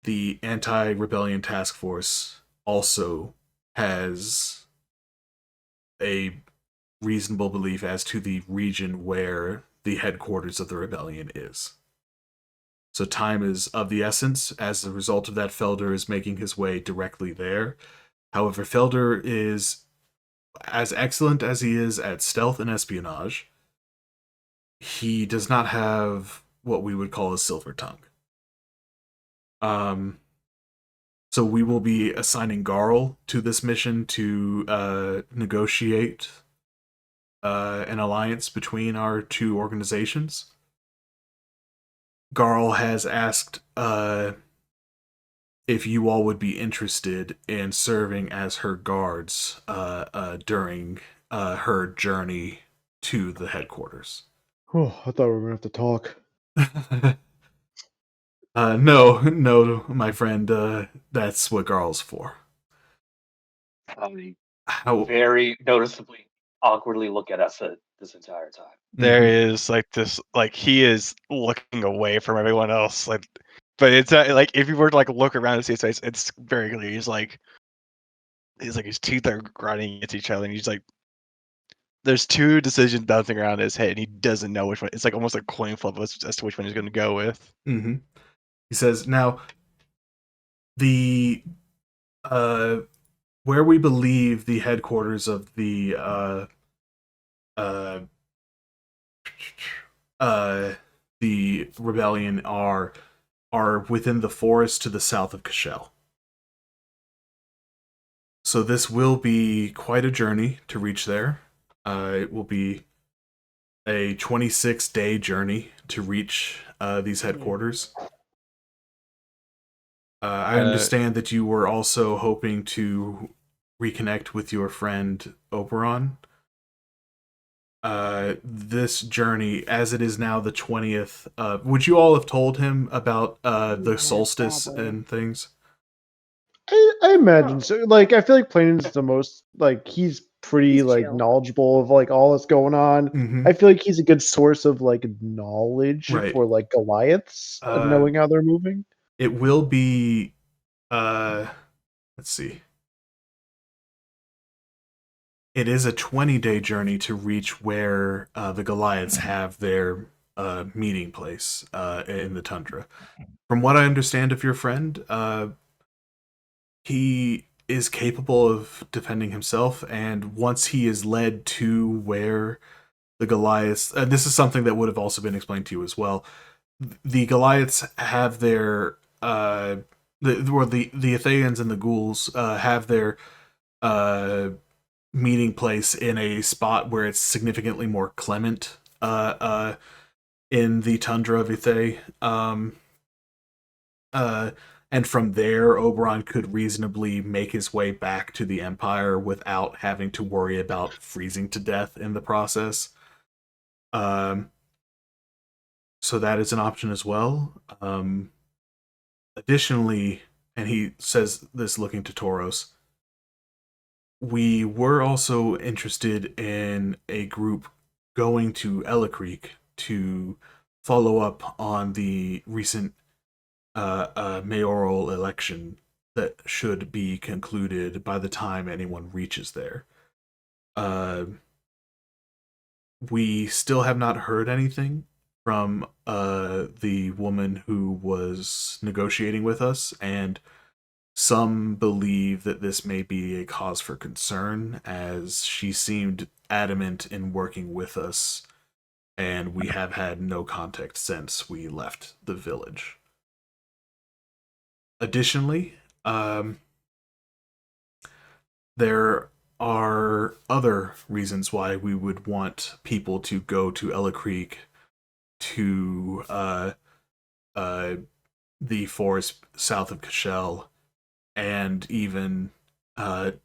the anti-rebellion task force also has a reasonable belief as to the region where the headquarters of the rebellion is. So time is of the essence. As a result of that, Felder is making his way directly there. However, Felder is as excellent as he is at stealth and espionage. He does not have what we would call a silver tongue. So we will be assigning Garl to this mission to negotiate an alliance between our two organizations. Garl has asked if you all would be interested in serving as her guards during her journey to the headquarters. Oh, I thought we were gonna have to talk. No, my friend. That's what Garl's for. I How? very noticeably awkwardly look at us this entire time. There is like this, like he is looking away from everyone else, like, but it's like if you were to like look around and see his face, it's very clear. He's like his teeth are grinding against each other, and he's like, there's two decisions bouncing around in his head, and he doesn't know which one. It's like almost a coin flip as to which one he's going to go with. Mm-hmm. He says, now, the where we believe the headquarters of the the rebellion are within the forest to the south of Cashel. So this will be quite a journey to reach there. It will be a 26-day journey to reach these headquarters. I understand that you were also hoping to reconnect with your friend Oberon. This journey, as it is now the 20th, would you all have told him about the solstice and things? I imagine so. Like, I feel like Planon's the most like he's pretty He's like chill. knowledgeable of like all that's going on. Mm-hmm. I feel like he's a good source of like knowledge Right. for like Goliaths, knowing how they're moving. It will be, let's see. It is a 20-day journey to reach where the Goliaths have their meeting place in the tundra. From what I understand of your friend, he is capable of defending himself, and once he is led to where the Goliaths, this is something that would have also been explained to you as well. The Goliaths have their the Athenians and the ghouls have their meeting place in a spot where it's significantly more clement in the tundra of Ithay. And from there, Oberon could reasonably make his way back to the Empire without having to worry about freezing to death in the process. So that is an option as well. Additionally, and he says this looking to Tauros, we were also interested in a group going to Ella Creek to follow up on the recent mayoral election that should be concluded by the time anyone reaches there. we still have not heard anything from the woman who was negotiating with us, and some believe that this may be a cause for concern, as she seemed adamant in working with us, and we have had no contact since we left the village. Additionally, there are other reasons why we would want people to go to Ella Creek, to the forest south of Cashel, and even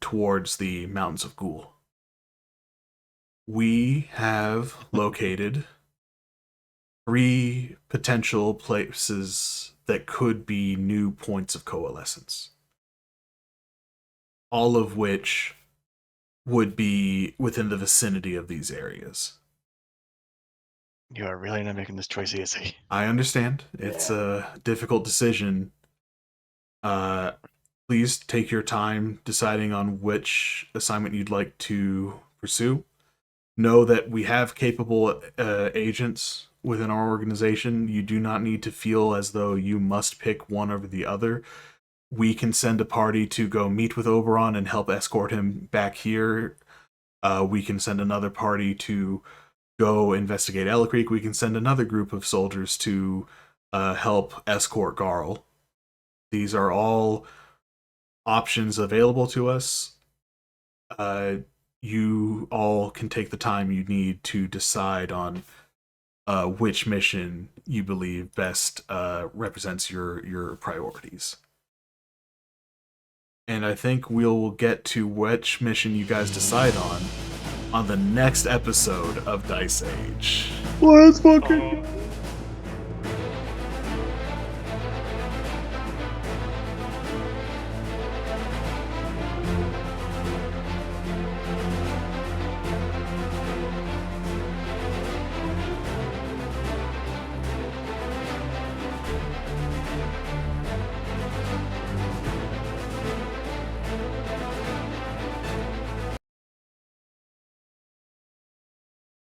towards the mountains of Ghoul. We have located 3 potential places that could be new points of coalescence, all of which would be within the vicinity of these areas. You are really not making this choice easy. I understand. It's a difficult decision. Please take your time deciding on which assignment you'd like to pursue. Know that we have capable agents within our organization. You do not need to feel as though you must pick one over the other. We can send a party to go meet with Oberon and help escort him back here. We can send another party to go investigate Ella Creek. We can send another group of soldiers to help escort Garl. These are all options available to us. You all can take the time you need to decide on which mission you believe best represents your priorities. And I think we'll get to which mission you guys decide on the next episode of Dice Age. Let's fucking